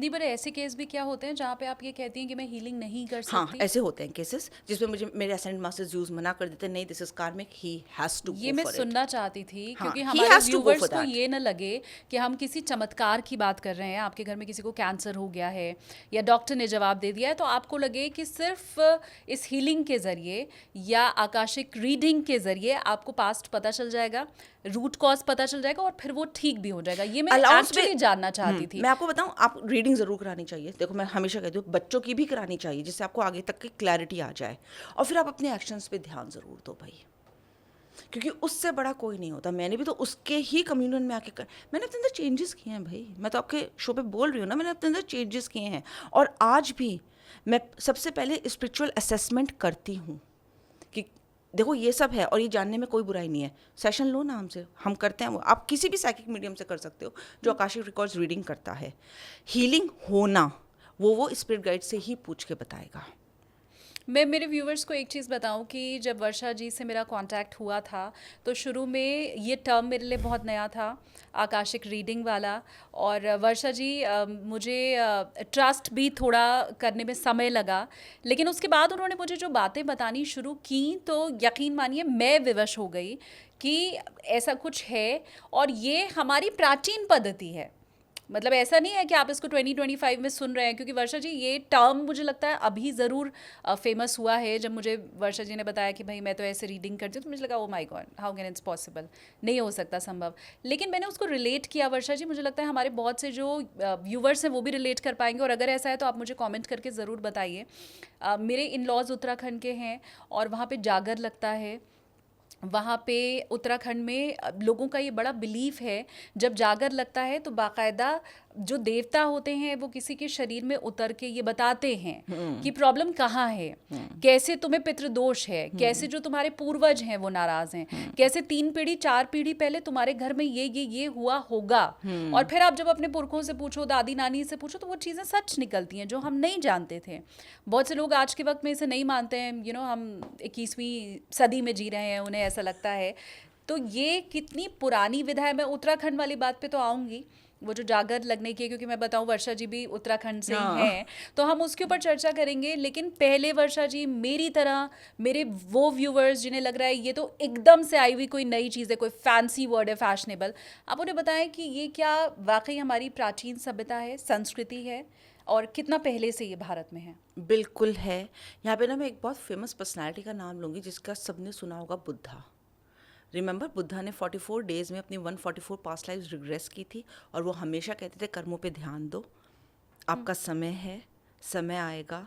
नहीं, पर ऐसे केस भी क्या होते हैं जहाँ पे आप ये कहती हैं कि मैं हीलिंग नहीं कर हाँ, सकती? ऐसे होते हैं केसेस जिसमें मुझे मेरे असेंडेंट मास्टर्स यूज मना कर देते, नहीं दिस इज कार्मिक, ही हैज टू ये गो मैं फॉर इट। सुनना चाहती थी, हाँ, क्योंकि ही हमारे has to go viewers for को दैट। ये ना लगे कि हम किसी चमत्कार की बात कर रहे हैं, आपके घर में किसी को कैंसर हो गया है या डॉक्टर ने जवाब दे दिया है, तो आपको लगे कि सिर्फ इस हीलिंग के ज़रिए या आकाशिक रीडिंग के ज़रिए आपको पास्ट पता चल जाएगा, रूट कॉज पता चल जाएगा और फिर वो ठीक भी हो जाएगा। ये मैं अलाउंस में एक्चुअली जानना चाहती थी। मैं आपको बताऊं, आप रीडिंग ज़रूर करानी चाहिए। देखो, मैं हमेशा कहती हूँ बच्चों की भी करानी चाहिए, जिससे आपको आगे तक की क्लैरिटी आ जाए। और फिर आप अपने एक्शंस पे ध्यान ज़रूर दो भाई, क्योंकि उससे बड़ा कोई नहीं होता। मैंने भी तो उसके ही कम्युनियन में आके मैंने अपने अंदर चेंजेस किए हैं भाई। मैं तो आपके शो पे बोल रही हूँ ना, मैंने अपने अंदर चेंजेस किए हैं। और आज भी मैं सबसे पहले स्पिरिचुअल असेसमेंट करती हूँ कि देखो ये सब है और ये जानने में कोई बुराई नहीं है। सेशन लो ना हमसे, हम करते हैं वो। आप किसी भी साइकिक मीडियम से कर सकते हो जो आकाशिक रिकॉर्ड्स रीडिंग करता है। हीलिंग होना वो स्पिरिट गाइड से ही पूछ के बताएगा। मैं मेरे व्यूवर्स को एक चीज़ बताऊं कि जब वर्षा जी से मेरा कांटेक्ट हुआ था, तो शुरू में ये टर्म मेरे लिए बहुत नया था, आकाशिक रीडिंग वाला। और वर्षा जी, मुझे ट्रस्ट भी थोड़ा करने में समय लगा, लेकिन उसके बाद उन्होंने मुझे जो बातें बतानी शुरू की तो यकीन मानिए मैं विवश हो गई कि ऐसा कुछ है और ये हमारी प्राचीन पद्धति है। मतलब ऐसा नहीं है कि आप इसको 2025 में सुन रहे हैं, क्योंकि वर्षा जी ये टर्म मुझे लगता है अभी ज़रूर फेमस हुआ है। जब मुझे वर्षा जी ने बताया कि भाई मैं तो ऐसे रीडिंग करती हूँ, तो मुझे लगा oh my God, how can it's possible, नहीं हो सकता संभव। लेकिन मैंने उसको रिलेट किया वर्षा जी, मुझे लगता है हमारे बहुत से जो व्यूवर्स हैं वो भी रिलेट कर पाएंगे, और अगर ऐसा है तो आप मुझे कॉमेंट करके ज़रूर बताइए। मेरे इन लॉज उत्तराखंड के हैं और वहाँ पर जागर लगता है। वहाँ पे उत्तराखंड में लोगों का ये बड़ा बिलीफ है, जब जागर लगता है तो बाकायदा जो देवता होते हैं वो किसी के शरीर में उतर के ये बताते हैं कि प्रॉब्लम कहाँ है, कैसे तुम्हें पितृदोष है, कैसे जो तुम्हारे पूर्वज हैं वो नाराज़ हैं, कैसे 3 पीढ़ी 4 पीढ़ी पहले तुम्हारे घर में ये हुआ होगा। और फिर आप जब अपने पुरखों से पूछो, दादी नानी से पूछो, तो वो चीज़ें सच निकलती हैं जो हम नहीं जानते थे। बहुत से लोग आज के वक्त में इसे नहीं मानते हैं, हम 21वीं सदी में जी रहे हैं, उन्हें ऐसा लगता है। तो ये कितनी पुरानी विधा है। मैं उत्तराखंड वाली बात पे तो आऊँगी, वो जो जागर लगने की है, क्योंकि मैं बताऊं वर्षा जी भी उत्तराखंड से ही हाँ, हैं, तो हम उसके ऊपर चर्चा करेंगे। लेकिन पहले वर्षा जी, मेरी तरह मेरे वो व्यूवर्स जिन्हें लग रहा है ये तो एकदम से आई हुई कोई नई चीज़ है, कोई फैंसी वर्ड है, फैशनेबल, आप उन्हें बताएं कि ये क्या वाकई हमारी प्राचीन सभ्यता है, संस्कृति है, और कितना पहले से ये भारत में है। बिल्कुल है। यहाँ पे ना मैं एक बहुत फेमस पर्सनालिटी का नाम लूँगी जिसका सबने सुना होगा, बुद्धा। रिमेंबर, बुद्धा ने 44 डेज में अपनी 144 पास्ट लाइफ रिग्रेस की थी, और वो हमेशा कहते थे कर्मों पे ध्यान दो, आपका समय है, समय आएगा,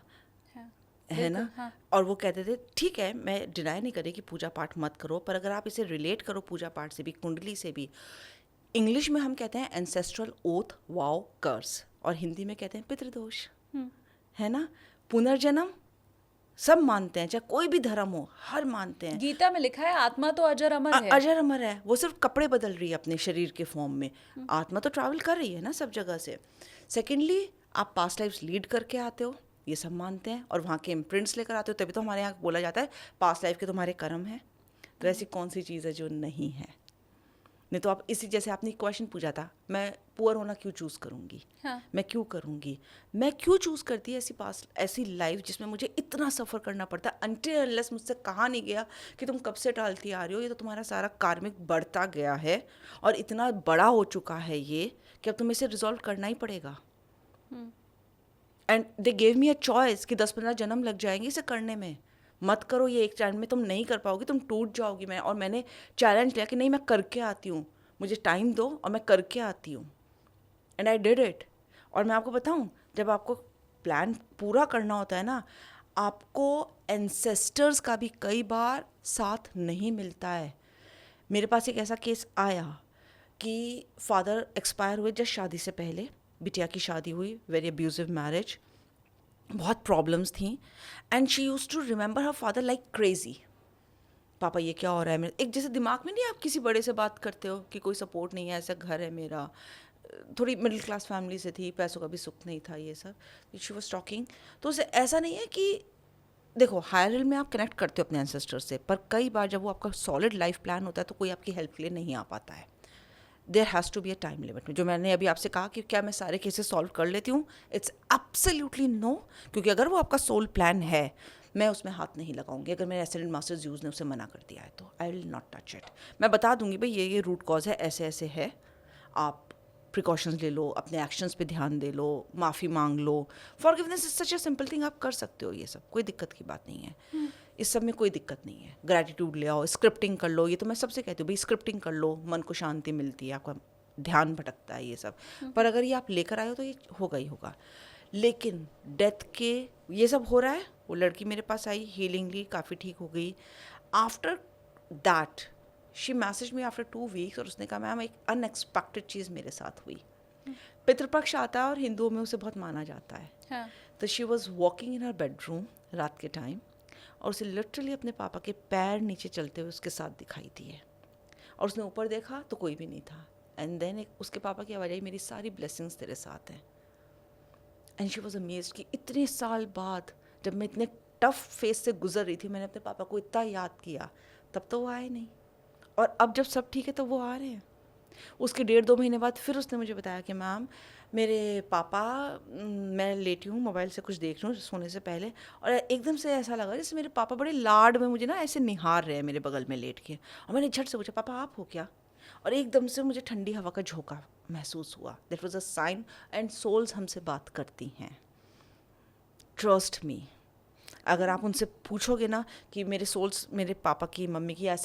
हाँ, है बिल्कुल, ना। हाँ। और वो कहते थे ठीक है, मैं डिनाई नहीं करी कि पूजा पाठ मत करो, पर अगर आप इसे रिलेट करो पूजा पाठ से भी, कुंडली से भी। इंग्लिश में हम कहते हैं एंसेस्ट्रल ओथ वाओ कर्स, और हिंदी में कहते हैं पितृदोष, है ना। पुनर्जन्म सब मानते हैं, चाहे कोई भी धर्म हो, हर मानते हैं। गीता में लिखा है आत्मा तो अजर अमर है। अजर अमर है, वो सिर्फ कपड़े बदल रही है अपने शरीर के फॉर्म में। आत्मा तो ट्रैवल कर रही है ना सब जगह से। सेकेंडली, आप पास्ट लाइफ्स लीड करके आते हो, ये सब मानते हैं, और वहाँ के इम्प्रिंट्स लेकर आते हो, तभी तो हमारे यहाँ बोला जाता है पास्ट लाइफ के तुम्हारे कर्म हैं। तो ऐसी कौन सी चीज़ है जो नहीं है? नहीं तो आप इसी, जैसे आपने क्वेश्चन पूछा था, मैं पुअर होना क्यों चूज़ करूँगी, हाँ। मैं क्यों करूँगी, मैं क्यों चूज़ करती है ऐसी लाइफ जिसमें मुझे इतना सफ़र करना पड़ता है, अनटिल अनलेस मुझसे कहा नहीं गया कि तुम कब से टालती आ रही हो, ये तो तुम्हारा सारा कार्मिक बढ़ता गया है और इतना बड़ा हो चुका है ये कि अब तुम्हें इसे रिजॉल्व करना ही पड़ेगा। And they gave me a choice कि 10-15 जन्म लग जाएंगे इसे करने में, मत करो ये एक टाइम में, तुम नहीं कर पाओगी, तुम टूट जाओगी। मैंने चैलेंज लिया कि नहीं, मैं करके आती हूँ, मुझे टाइम दो और मैं करके आती हूँ। And I did it. और मैं आपको बताऊँ, जब आपको प्लान पूरा करना होता है ना, आपको एंसेस्टर्स का भी कई बार साथ नहीं मिलता है। मेरे पास एक ऐसा केस आया कि फादर एक्सपायर हुए जस्ट शादी से पहले, बिटिया की शादी हुई, वेरी अब्यूजिव मैरिज, बहुत प्रॉब्लम्स थी, and she used to remember her father like crazy. पापा ये क्या हो रहा है मेरे, एक जैसे दिमाग में नहीं आप किसी बड़े से बात करते हो कि कोई सपोर्ट नहीं है, ऐसा घर है मेरा, थोड़ी मिडिल क्लास फैमिली से थी, पैसों का भी सुख नहीं था, ये सब शी वॉज टॉकिंग। तो उसे ऐसा नहीं है कि देखो हायर में आप कनेक्ट करते हो अपने एंसेस्टर से, पर कई बार जब वो आपका सॉलिड लाइफ प्लान होता है तो कोई आपकी हेल्प के लिए नहीं आ पाता है। There has to be a time limit में। जो मैंने अभी आपसे कहा कि क्या मैं सारे केसेस सॉल्व कर लेती हूँ, इट्स एब्सोल्युटली नो। क्योंकि अगर वो आपका सोल प्लान है, मैं उसमें हाथ नहीं लगाऊंगी। अगर मेरे एसेंडेंट मास्टर्स यूज़ ने उसे मना कर दिया है तो आई विल नॉट टच इट। मैं बता दूंगी भाई ये रूट कॉज है, ऐसे ऐसे है, आप प्रिकॉशंस ले लो, अपने एक्शंस पे ध्यान दे लो, माफ़ी मांग लो। Forgiveness is such a simple thing, आप कर सकते हो ये सब, कोई दिक्कत की बात नहीं है। इस सब में कोई दिक्कत नहीं है। ग्रैटिट्यूड ले आओ, स्क्रिप्टिंग कर लो, ये तो मैं सबसे कहती हूँ भाई स्क्रिप्टिंग कर लो, मन को शांति मिलती है, आपका ध्यान भटकता है ये सब। पर अगर ये आप लेकर आए हो तो ये होगा ही होगा। लेकिन डेथ के ये सब हो रहा है, वो लड़की मेरे पास आई, हीलिंग ली, काफ़ी ठीक हो गई। After that she message me after 2 weeks और उसने कहा मैम एक अनएक्सपेक्टेड चीज़ मेरे साथ हुई। पितृपक्ष आता है और हिंदुओं में उसे बहुत माना जाता है। हाँ. तो she was walking in her bedroom रात के टाइम और उसे लिटरली अपने पापा के पैर नीचे चलते हुए उसके साथ दिखाई दिए। और उसने ऊपर देखा तो कोई भी नहीं था। एंड देन उसके पापा की आवाज़ आई, मेरी सारी ब्लेसिंग्स तेरे साथ हैं। एंड शी वॉज अमेज्ड कि इतने साल बाद जब मैं इतने टफ फेस से गुजर रही थी, मैंने अपने पापा को इतना याद किया, तब तो वो आए नहीं। और अब जब सब ठीक है तो वो आ रहे हैं। उसके 1.5-2 महीने बाद फिर उसने मुझे बताया कि मैम मेरे पापा, मैं लेटी हूँ मोबाइल से कुछ देख रही हूँ सोने से पहले, और एकदम से ऐसा लगा जैसे मेरे पापा बड़े लाड में मुझे ना ऐसे निहार रहे हैं मेरे बगल में लेट के। और मैंने झट से पूछा पापा आप हो क्या? और एकदम से मुझे ठंडी हवा का झोंका महसूस हुआ। That was a sign. And souls हमसे बात करती हैं, ट्रस्ट मी। अगर आप उनसे पूछोगे ना कि मेरे सोल्स, मेरे पापा की, मम्मी की, या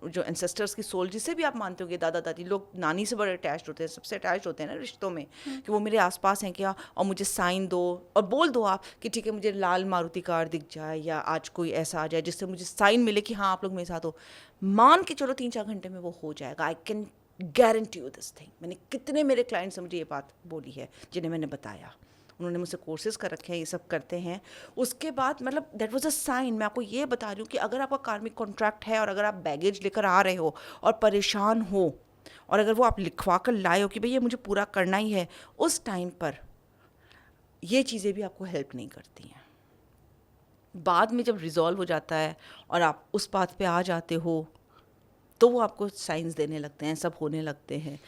जो एंसेस्टर्स की सोल, जिसे भी आप मानते होगे, दादा दादी, लोग नानी से बड़े अटैच्ड होते हैं, सबसे अटैच्ड होते हैं ना रिश्तों में, कि वो मेरे आसपास हैं क्या, और मुझे साइन दो और बोल दो आप कि ठीक है मुझे लाल मारुति कार दिख जाए या आज कोई ऐसा आ जाए जिससे मुझे साइन मिले कि हाँ आप लोग मेरे साथ हो, मान के चलो 3-4 घंटे में वो हो जाएगा। I can guarantee you this thing. मैंने कितने मेरे क्लाइंट से मुझे ये बात बोली है जिन्हें मैंने बताया, उन्होंने मुझसे कोर्सेज कर रखे हैं, ये सब करते हैं। उसके बाद मतलब दैट वाज अ साइन। मैं आपको ये बता रही हूँ कि अगर आपका कार्मिक कॉन्ट्रैक्ट है और अगर आप बैगेज लेकर आ रहे हो और परेशान हो, और अगर वो आप लिखवा कर लाए हो कि भाई ये मुझे पूरा करना ही है, उस टाइम पर ये चीज़ें भी आपको हेल्प नहीं करती हैं। बाद में जब रिजॉल्व हो जाता है और आप उस बात पे आ जाते हो तो वो आपको साइंस देने लगते हैं, सब होने लगते हैं।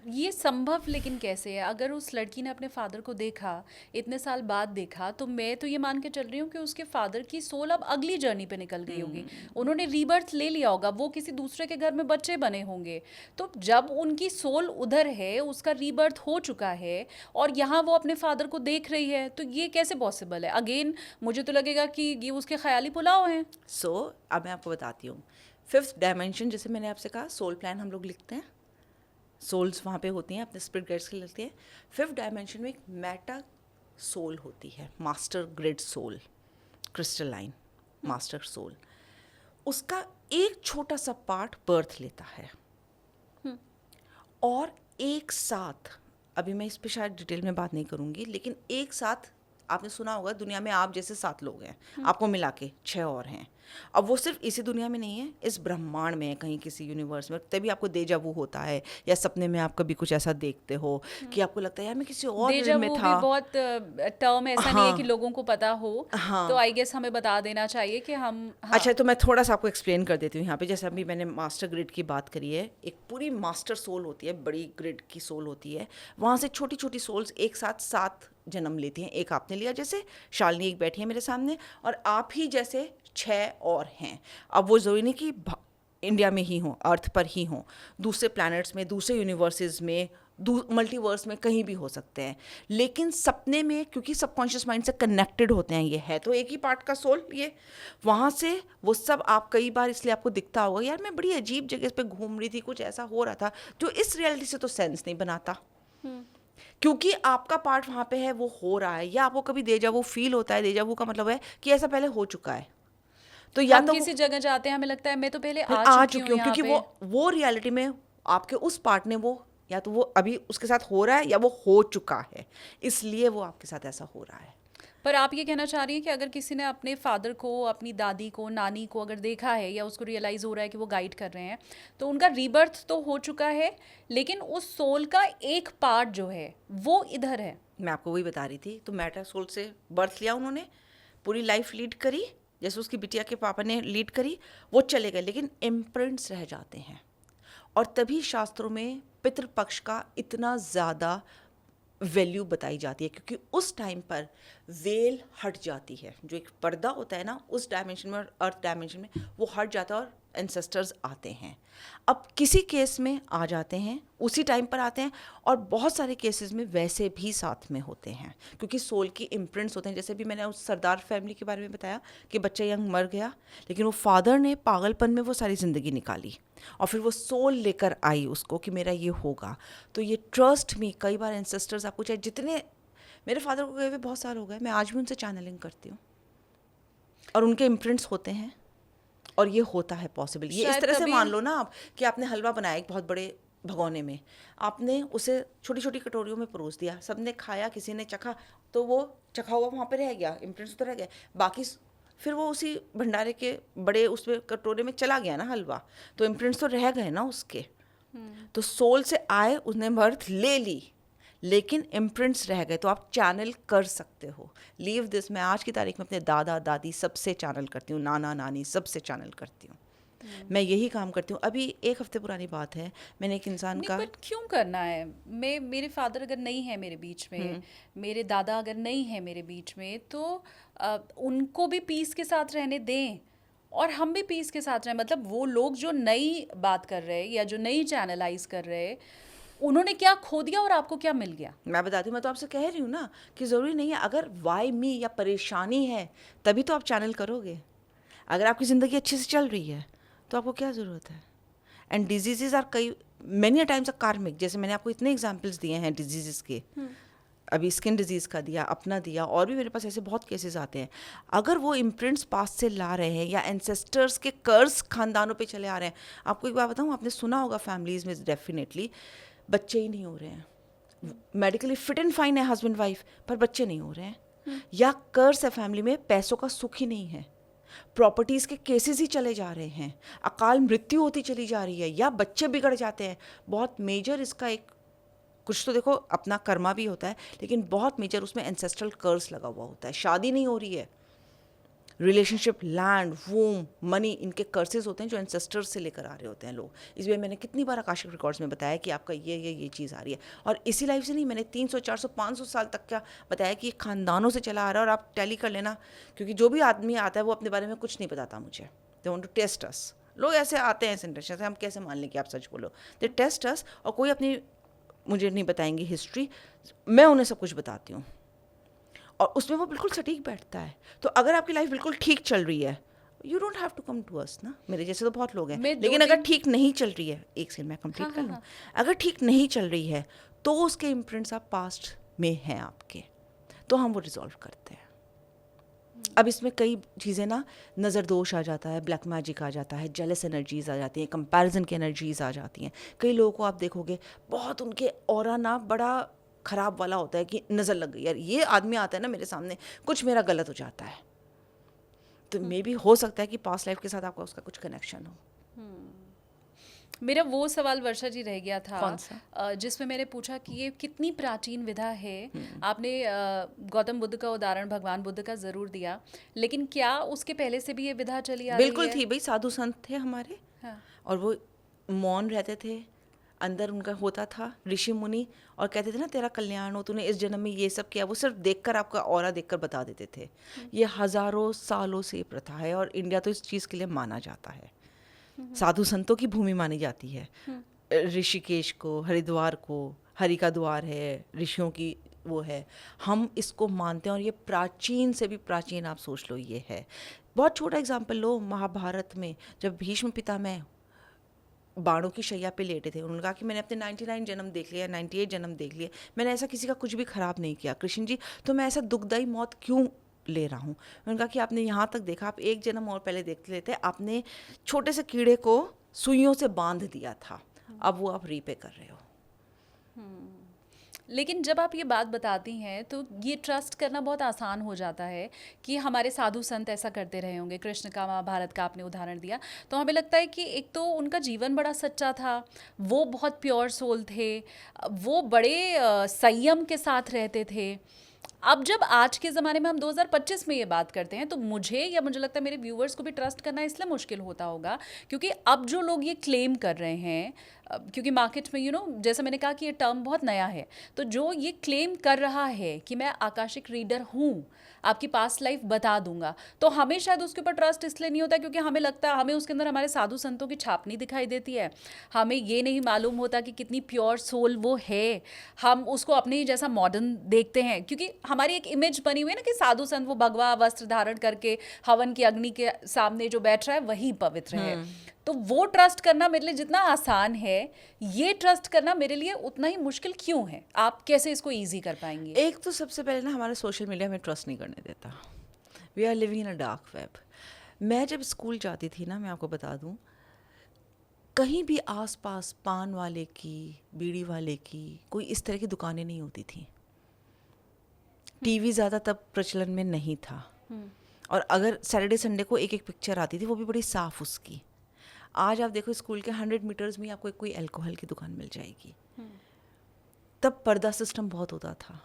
ये संभव लेकिन कैसे है? अगर उस लड़की ने अपने फादर को देखा, इतने साल बाद देखा, तो मैं तो ये मान के चल रही हूँ कि उसके फादर की सोल अब अगली जर्नी पे निकल गई होगी। उन्होंने रीबर्थ ले लिया होगा, वो किसी दूसरे के घर में बच्चे बने होंगे। तो जब उनकी सोल उधर है, उसका रीबर्थ हो चुका है और यहाँ वो अपने फादर को देख रही है, तो ये कैसे पॉसिबल है? अगेन मुझे तो लगेगा कि ये उसके ख्याली पुलाव हैं। सो अब मैं आपको बताती हूँ। 5th डायमेंशन, जैसे मैंने आपसे कहा सोल प्लान हम लोग लिखते हैं, सोल्स वहाँ पे होती हैं, अपने स्पिरिट गाइड्स के लिए लिखते हैं। 5th डायमेंशन में एक मेटा सोल होती है, master grid soul, crystalline master soul. उसका एक छोटा सा पार्ट बर्थ लेता है और एक साथ, अभी मैं इस पे शायद डिटेल में बात नहीं करूँगी, लेकिन एक साथ आपने सुना होगा दुनिया में आप जैसे 7 लोग हैं, आपको मिला के 6 और हैं। अब वो सिर्फ इसी दुनिया में नहीं है, इस ब्रह्मांड में है, कहीं किसी यूनिवर्स में। तभी आपको देजा वू होता है, या सपने में आप कभी कुछ ऐसा देखते हो कि आपको लगता है यार मैं किसी और डेजा में वू था। भी बहुत टर्म ऐसा नहीं है कि लोगों को पता हो, हाँ। तो आई गेस हमें बता देना चाहिए कि हम अच्छा, तो मैं थोड़ा सा आपको एक्सप्लेन कर देती हूँ यहाँ पे। जैसे अभी मैंने मास्टर ग्रिड की बात करी है, एक पूरी मास्टर सोल होती है, बड़ी ग्रिड की सोल होती है, वहाँ से छोटी छोटी सोल्स एक साथ 7 जन्म लेती हैं। एक आपने लिया, जैसे शालिनी एक बैठी है मेरे सामने, और आप ही जैसे 6 और हैं। अब वो ज़रूरी नहीं कि इंडिया में ही हो, अर्थ पर ही हो, दूसरे प्लैनेट्स में, दूसरे यूनिवर्सेस में, मल्टीवर्स में कहीं भी हो सकते हैं। लेकिन सपने में, क्योंकि सबकॉन्शियस माइंड से कनेक्टेड होते हैं, ये है तो एक ही पार्ट का सोल, ये वहाँ से वो सब आप कई बार, इसलिए आपको दिखता होगा यार मैं बड़ी अजीब जगह पे घूम रही थी, कुछ ऐसा हो रहा था जो इस रियलिटी से तो सेंस नहीं बनाता, क्योंकि आपका पार्ट वहाँ पे है, वो हो रहा है। या आपको कभी देजा वो फील होता है, देजा वो का मतलब है कि ऐसा पहले हो चुका है। तो या हम तो किसी जगह जाते हैं, हमें लगता है मैं तो पहले आ आ चुकी चुकी हूँ, हूँ क्योंकि यहाँ पे। वो रियलिटी में आपके उस पार्ट ने, वो या तो वो अभी उसके साथ हो रहा है या वो हो चुका है, इसलिए वो आपके साथ ऐसा हो रहा है। पर आप ये कहना चाह रही हैं कि अगर किसी ने अपने फादर को, अपनी दादी को, नानी को अगर देखा है या उसको रियलाइज़ हो रहा है कि वो गाइड कर रहे हैं, तो उनका रीबर्थ तो हो चुका है, लेकिन उस सोल का एक पार्ट जो है वो इधर है। मैं आपको वही बता रही थी। तो मेटा सोल से बर्थ लिया उन्होंने, पूरी लाइफ लीड करी जैसे उसकी बिटिया के पापा ने लीड करी, वो चले गए, लेकिन इम्प्रिंट्स रह जाते हैं। और तभी शास्त्रों में पितृपक्ष का इतना ज़्यादा वैल्यू बताई जाती है, क्योंकि उस टाइम पर वेल हट जाती है, जो एक पर्दा होता है ना उस डायमेंशन में और अर्थ डायमेंशन में, वो हट जाता है और एंसेस्टर्स आते हैं। अब किसी केस में आ जाते हैं, उसी टाइम पर आते हैं, और बहुत सारे केसेस में वैसे भी साथ में होते हैं, क्योंकि सोल की इम्प्रिंट्स होते हैं। जैसे भी मैंने उस सरदार फैमिली के बारे में बताया कि बच्चा यंग मर गया, लेकिन वो फादर ने पागलपन में वो सारी ज़िंदगी निकाली और फिर वो सोल लेकर आई उसको कि मेरा ये होगा। तो ये ट्रस्ट मी, कई बार एंसेस्टर्स आपको चाहे जितने, मेरे फादर को गए हुए बहुत साल हो गए, मैं आज भी उनसे चैनलिंग करती हूँ और उनके इम्प्रिंट्स होते हैं और ये होता है पॉसिबल। ये इस शायद तरह से तभी मान लो ना आप कि आपने हलवा बनाया एक बहुत बड़े भगोने में, आपने उसे छोटी छोटी कटोरियों में परोस दिया, सबने खाया, किसी ने चखा, तो वो चखा हुआ वहाँ पे रह गया, इम्प्रिंट्स तो रह गए, बाकी फिर वो उसी भंडारे के बड़े उसमें कटोरे में चला गया ना हलवा, तो इम्प्रिंट्स तो रह गए ना उसके। तो सोल से आए, उसने बर्थ ले ली, लेकिन इम्प्रिंट्स रह गए, तो आप चैनल कर सकते हो। लीव दिस, मैं आज की तारीख में अपने दादा दादी सबसे चैनल करती हूँ, नाना नानी सबसे चैनल करती हूँ। मैं यही काम करती हूँ। अभी 1 हफ्ते पुरानी बात है, मैंने एक इंसान नहीं, का, बट क्यों करना है? मेरे फादर अगर नहीं है मेरे बीच में, मेरे दादा अगर नहीं है मेरे बीच में, तो उनको भी पीस के साथ रहने दें और हम भी पीस के साथ रहें। मतलब वो लोग जो नई बात कर रहे हैं या जो नई चैनलाइज कर रहे हैं, उन्होंने क्या खो दिया और आपको क्या मिल गया? मैं बताती हूँ, मैं तो आपसे कह रही हूँ ना कि ज़रूरी नहीं है, अगर वाई मी या परेशानी है तभी तो आप चैनल करोगे। अगर आपकी ज़िंदगी अच्छे से चल रही है तो आपको क्या ज़रूरत है? एंड डिजीज़ आर कई मैनी अ टाइम्स अ कार्मिक, जैसे मैंने आपको इतने एग्जाम्पल्स दिए हैं डिजीज़ के, अभी स्किन डिजीज़ का दिया, अपना दिया, और भी मेरे पास ऐसे बहुत केसेस आते हैं। अगर वो इम्प्रिंट्स पास से ला रहे हैं या एंसेस्टर्स के कर्ज खानदानों पे चले आ रहे हैं, आपको एक बात बताऊँ, आपने सुना होगा फैमिलीज़ में डेफिनेटली बच्चे ही नहीं हो रहे हैं, मेडिकली फिट एंड फाइन है हस्बैंड वाइफ, पर बच्चे नहीं हो रहे हैं, या कर्ज है फैमिली में, पैसों का सुख ही नहीं है, प्रॉपर्टीज़ के केसेस ही चले जा रहे हैं, अकाल मृत्यु होती चली जा रही है, या बच्चे बिगड़ जाते हैं। बहुत मेजर इसका एक, कुछ तो देखो अपना कर्मा भी होता है, लेकिन बहुत मेजर उसमें एंसेस्ट्रल कर्स लगा हुआ होता है। शादी नहीं हो रही है, रिलेशनशिप, लैंड, वूम, मनी, इनके कर्सेस होते हैं जो एंसेस्टर्स से लेकर आ रहे होते हैं लोग। इसलिए मैंने कितनी बार आकाशिक रिकॉर्ड्स में बताया कि आपका ये चीज़ आ रही है, और इसी लाइफ से नहीं, मैंने 300 400 500 साल तक का बताया कि ये खानदानों से चला आ रहा है। और आप टैली कर लेना, क्योंकि जो भी आदमी आता है वो अपने बारे में कुछ नहीं बताता मुझे, दे वांट टू टेस्ट अस। लोग ऐसे आते हैं सेंटेंस से, हम कैसे मान लें कि आप सच बोलो, दे टेस्ट अस, और कोई अपनी मुझे नहीं बताएंगे हिस्ट्री, मैं उन्हें सब कुछ बताती हूँ और उसमें वो बिल्कुल सटीक बैठता है। तो अगर आपकी लाइफ बिल्कुल ठीक चल रही है, you don't have to come to us ना, मेरे जैसे तो बहुत लोग हैं। लेकिन अगर ठीक नहीं चल रही है, एक सेकंड मैं कंप्लीट कर लूँ, अगर ठीक नहीं चल रही है तो उसके इम्प्रिंट्स आप पास्ट में हैं आपके, तो हम वो रिजॉल्व करते हैं। अब इसमें कई चीज़ें ना, नज़र दोष आ जाता है, ब्लैक मैजिक आ जाता है, जेलस एनर्जीज आ जाती हैं, कंपैरिजन की एनर्जीज आ जाती हैं। कई लोगों को आप देखोगे बहुत उनके ऑरा ना बड़ा ख़राब वाला होता है कि नज़र लग गई, यार ये आदमी आता है ना मेरे सामने, कुछ मेरा गलत हो जाता है। तो मे बी हो सकता है कि पास्ट लाइफ के साथ आपका उसका कुछ कनेक्शन हो। मेरा वो सवाल वर्षा जी रह गया था, कौन सा? जिसमें मैंने पूछा कि ये कितनी प्राचीन विधा है। आपने गौतम बुद्ध का उदाहरण, भगवान बुद्ध का ज़रूर दिया, लेकिन क्या उसके पहले से भी ये विधा चली आ रही है? बिल्कुल थी भाई, साधु संत थे हमारे, हाँ। और वो मौन रहते थे, अंदर उनका होता था ऋषि मुनि, और कहते थे ना तेरा कल्याण हो, तूने इस जन्म में ये सब किया, वो सिर्फ देखकर, आपका ऑरा देखकर बता देते थे। ये हज़ारों सालों से ये प्रथा है, और इंडिया तो इस चीज़ के लिए माना जाता है, साधु संतों की भूमि मानी जाती है। ऋषिकेश को, हरिद्वार को, हरि का द्वार है, ऋषियों की वो है, हम इसको मानते हैं, और ये प्राचीन से भी प्राचीन, आप सोच लो ये है। बहुत छोटा एग्जाम्पल लो, महाभारत में जब भीष्म पितामह बाणों की शैया पे लेटे थे, उन्होंने कहा कि मैंने अपने 99 जन्म देख लिया, 98 जन्म देख लिए, मैंने ऐसा किसी का कुछ भी खराब नहीं किया कृष्ण जी, तो मैं ऐसा दुखदाई मौत क्यों ले रहा हूँ? उन्होंने कहा कि आपने यहाँ तक देखा, आप एक जन्म और पहले देख लेते, आपने छोटे से कीड़े को सुइयों से बांध दिया था, अब वो आप रीपे कर रहे हो। लेकिन जब आप ये बात बताती हैं तो ये ट्रस्ट करना बहुत आसान हो जाता है कि हमारे साधु संत ऐसा करते रहे होंगे। कृष्ण का, महाभारत का आपने उदाहरण दिया, तो हमें लगता है कि एक तो उनका जीवन बड़ा सच्चा था, वो बहुत प्योर सोल थे, वो बड़े संयम के साथ रहते थे। अब जब आज के ज़माने में हम 2025 में ये बात करते हैं तो मुझे लगता है मेरे व्यूअर्स को भी ट्रस्ट करना इसलिए मुश्किल होता होगा क्योंकि अब जो लोग ये क्लेम कर रहे हैं क्योंकि मार्केट में जैसा मैंने कहा कि ये टर्म बहुत नया है, तो जो ये क्लेम कर रहा है कि मैं आकाशिक रीडर हूँ, आपकी पास्ट लाइफ बता दूंगा, तो हमें शायद उसके ऊपर ट्रस्ट इसलिए नहीं होता क्योंकि हमें लगता है हमें उसके अंदर हमारे साधु संतों की छाप नहीं दिखाई देती है, हमें ये नहीं मालूम होता कि कितनी प्योर सोल वो है, हम उसको अपने ही जैसा मॉडर्न देखते हैं क्योंकि हमारी एक इमेज बनी हुई है ना कि साधु संत वो भगवा वस्त्र धारण करके हवन की अग्नि के सामने जो बैठ रहा है वही पवित्र है। तो वो ट्रस्ट करना मेरे लिए जितना आसान है, ये ट्रस्ट करना मेरे लिए उतना ही मुश्किल क्यों है? आप कैसे इसको ईजी कर पाएंगे? एक तो सबसे पहले ना हमारा सोशल मीडिया हमें ट्रस्ट नहीं करने देता। We are living in a dark web. मैं जब स्कूल जाती थी ना, मैं आपको बता दूं, कहीं भी आसपास पान वाले की, बीड़ी वाले की, कोई इस तरह की दुकानें नहीं होती थी। टीवी ज़्यादा तब प्रचलन में नहीं था, और अगर सैटरडे संडे को एक एक पिक्चर आती थी, वो भी बड़ी साफ उसकी। आज आप देखो स्कूल के 100 मीटर्स में आपको कोई अल्कोहल की दुकान मिल जाएगी। तब पर्दा सिस्टम बहुत होता था,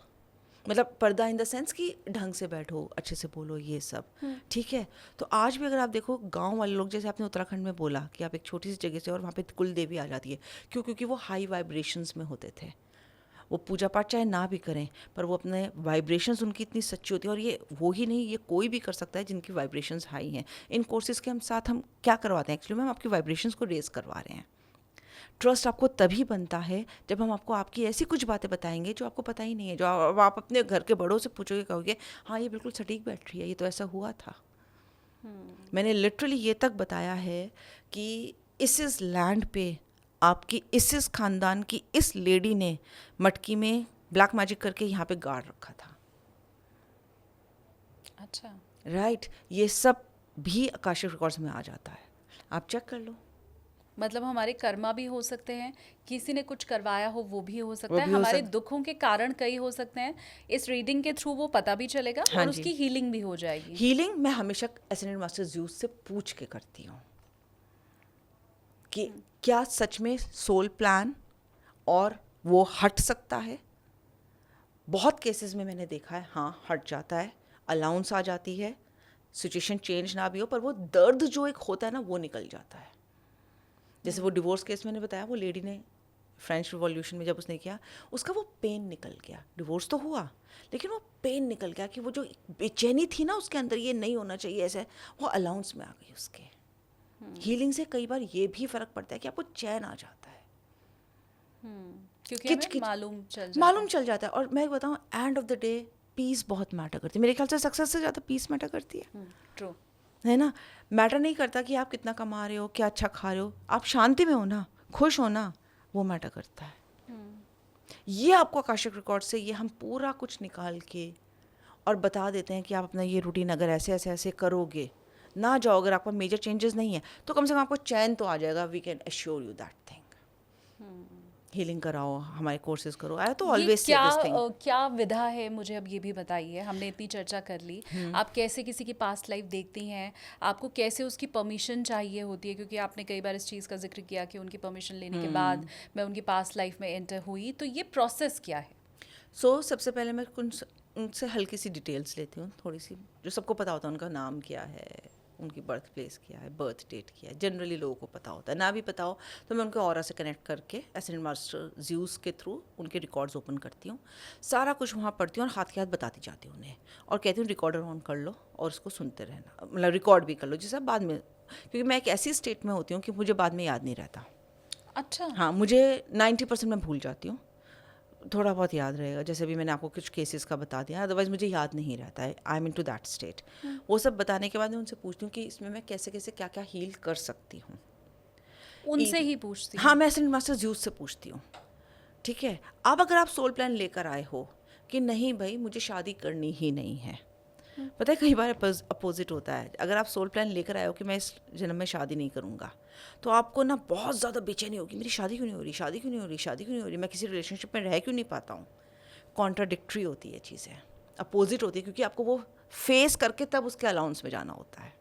मतलब पर्दा इन द सेंस कि ढंग से बैठो, अच्छे से बोलो, ये सब ठीक है। तो आज भी अगर आप देखो गांव वाले लोग, जैसे आपने उत्तराखंड में बोला कि आप एक छोटी सी जगह से और वहाँ पे कुल देवी आ जाती है, क्यों? क्योंकि वो हाई वाइब्रेशंस में होते थे। वो पूजा पाठ चाहे ना भी करें, पर वो अपने वाइब्रेशंस उनकी इतनी सच्ची होती है। और ये वो ही नहीं, ये कोई भी कर सकता है जिनकी वाइब्रेशंस हाई हैं। इन कोर्सेज़ के साथ हम क्या करवाते हैं? एक्चुअली हम आपकी वाइब्रेशंस को रेज करवा रहे हैं। ट्रस्ट आपको तभी बनता है जब हम आपको आपकी ऐसी कुछ बातें बताएंगे जो आपको पता ही नहीं है, जो आप अपने घर के बड़ों से पूछोगे, कहोगे हाँ ये बिल्कुल सटीक बैठ रही है, ये तो ऐसा हुआ था। मैंने लिटरली ये तक बताया है कि इस लैंड पे आपकी इस खानदान की इस लेडी ने मटकी में ब्लैक मैजिक करके यहाँ पे गाड़ रखा था। अच्छा, राइट, ये सब भी आकाशिक रिकॉर्ड्स में आ जाता है, आप चेक कर लो। मतलब हमारे कर्मा भी हो सकते हैं, किसी ने कुछ करवाया हो वो भी हो सकता वो है, भी हो हमारे सकता- दुखों के कारण कई हो सकते हैं। इस रीडिंग के थ्रू वो पता भी चलेगा हाँ और जी। उसकी हीलिंग भी हो जाएगी। हीलिंग मैं हमेशा एसेंडेंट मास्टर ज़्यूस से पूछ के करती हूँ कि क्या सच में सोल प्लान और वो हट सकता है। बहुत केसेस में मैंने देखा है, हाँ हट जाता है, अलाउंस आ जाती है, सिचुएशन चेंज ना भी हो, पर वो दर्द जो एक होता है ना, वो निकल जाता है। जैसे वो डिवोर्स केस मैंने बताया, वो लेडी ने फ्रेंच रिवॉल्यूशन में जब उसने किया, उसका वो पेन निकल गया। डिवोर्स तो हुआ, लेकिन वो पेन निकल गया कि वो जो बेचैनी थी ना उसके अंदर, ये नहीं होना चाहिए ऐसे, वो अलाउंस में आ गई उसके। हीलिंग से कई बार ये भी फर्क पड़ता है कि आपको चैन आ जाता है, क्योंकि किच हमें किच मालूम चल जाता है। और मैं बताऊँ, end of the day peace बहुत मैटर करती है। मेरे ख्याल से सक्सेस से ज़्यादा पीस मैटर करती है। ट्रू। है ना? मैटर नहीं करता कि आप कितना कमा रहे हो, क्या अच्छा खा रहे हो, आप शांति में हो ना, खुश हो ना, वो मैटर करता है। ये आपको आकाशिक रिकॉर्ड से ये हम पूरा कुछ निकाल के और बता देते हैं कि आप अपना ये रूटीन अगर ऐसे ऐसे ऐसे करोगे ना जाओ, अगर आपका मेजर चेंजेस नहीं है तो कम से कम आपको चैन तो आ जाएगा। We can assure you that thing. Healing कराओ, हमारे कोर्सेज करो। आई तो ये ऑलवेज से दिस थिंग। क्या विधा है, मुझे अब ये भी बताइए। हमने इतनी चर्चा कर ली, आप कैसे किसी की पास्ट लाइफ देखती हैं, आपको कैसे उसकी परमिशन चाहिए होती है, क्योंकि आपने कई बार इस चीज़ का जिक्र किया कि उनकी परमिशन लेने के बाद मैं उनकी पास्ट लाइफ में एंटर हुई, तो ये प्रोसेस क्या है? सबसे पहले मैं कुछ उनसे हल्की सी डिटेल्स लेती हूँ, थोड़ी सी, जो सबको पता होता है। उनका नाम क्या है, उनकी बर्थ प्लेस क्या है, बर्थ डेट क्या है, जनरली लोगों को पता होता है। ना भी पता हो तो मैं उनके ऑरा से कनेक्ट करके एसेंडेंट मास्टर ज़्यूस के थ्रू उनके रिकॉर्ड्स ओपन करती हूँ, सारा कुछ वहाँ पढ़ती हूँ और हाथ के हाथ बताती जाती हूँ उन्हें, और कहती हूँ रिकॉर्डर ऑन कर लो और उसको सुनते रहना, मतलब रिकॉर्ड भी कर लो, जिससे बाद में, क्योंकि मैं एक ऐसी स्टेट में होती हूँ कि मुझे बाद में याद नहीं रहता। अच्छा। हाँ, मुझे 90% मैं भूल जाती हूँ, थोड़ा बहुत याद रहेगा, जैसे भी मैंने आपको कुछ केसेस का बता दिया, अदरवाइज मुझे याद नहीं रहता है। I am into that state. वो सब बताने के बाद मैं उनसे पूछती हूँ कि इसमें मैं कैसे कैसे क्या क्या हील कर सकती हूँ। उनसे ही पूछती हाँ, मैं एसेंडेंट मास्टर ज़्यूस से पूछती हूँ। ठीक है, अब अगर आप सोल प्लान लेकर आए हो कि नहीं भाई मुझे शादी करनी ही नहीं है, पता है कई बार अपोजिट होता है। अगर आप सोल प्लान लेकर आए हो कि मैं इस जन्म में शादी नहीं करूँगा, तो आपको ना बहुत ज़्यादा बेचैनी होगी, मेरी शादी क्यों नहीं हो रही, शादी क्यों नहीं हो रही, शादी क्यों नहीं हो रही, मैं किसी रिलेशनशिप में रह क्यों नहीं पाता हूँ। कॉन्ट्राडिक्टरी होती है चीज़ें, अपोजिट होती है, क्योंकि आपको वो फेस करके तब उसके अलाउंस में जाना होता है,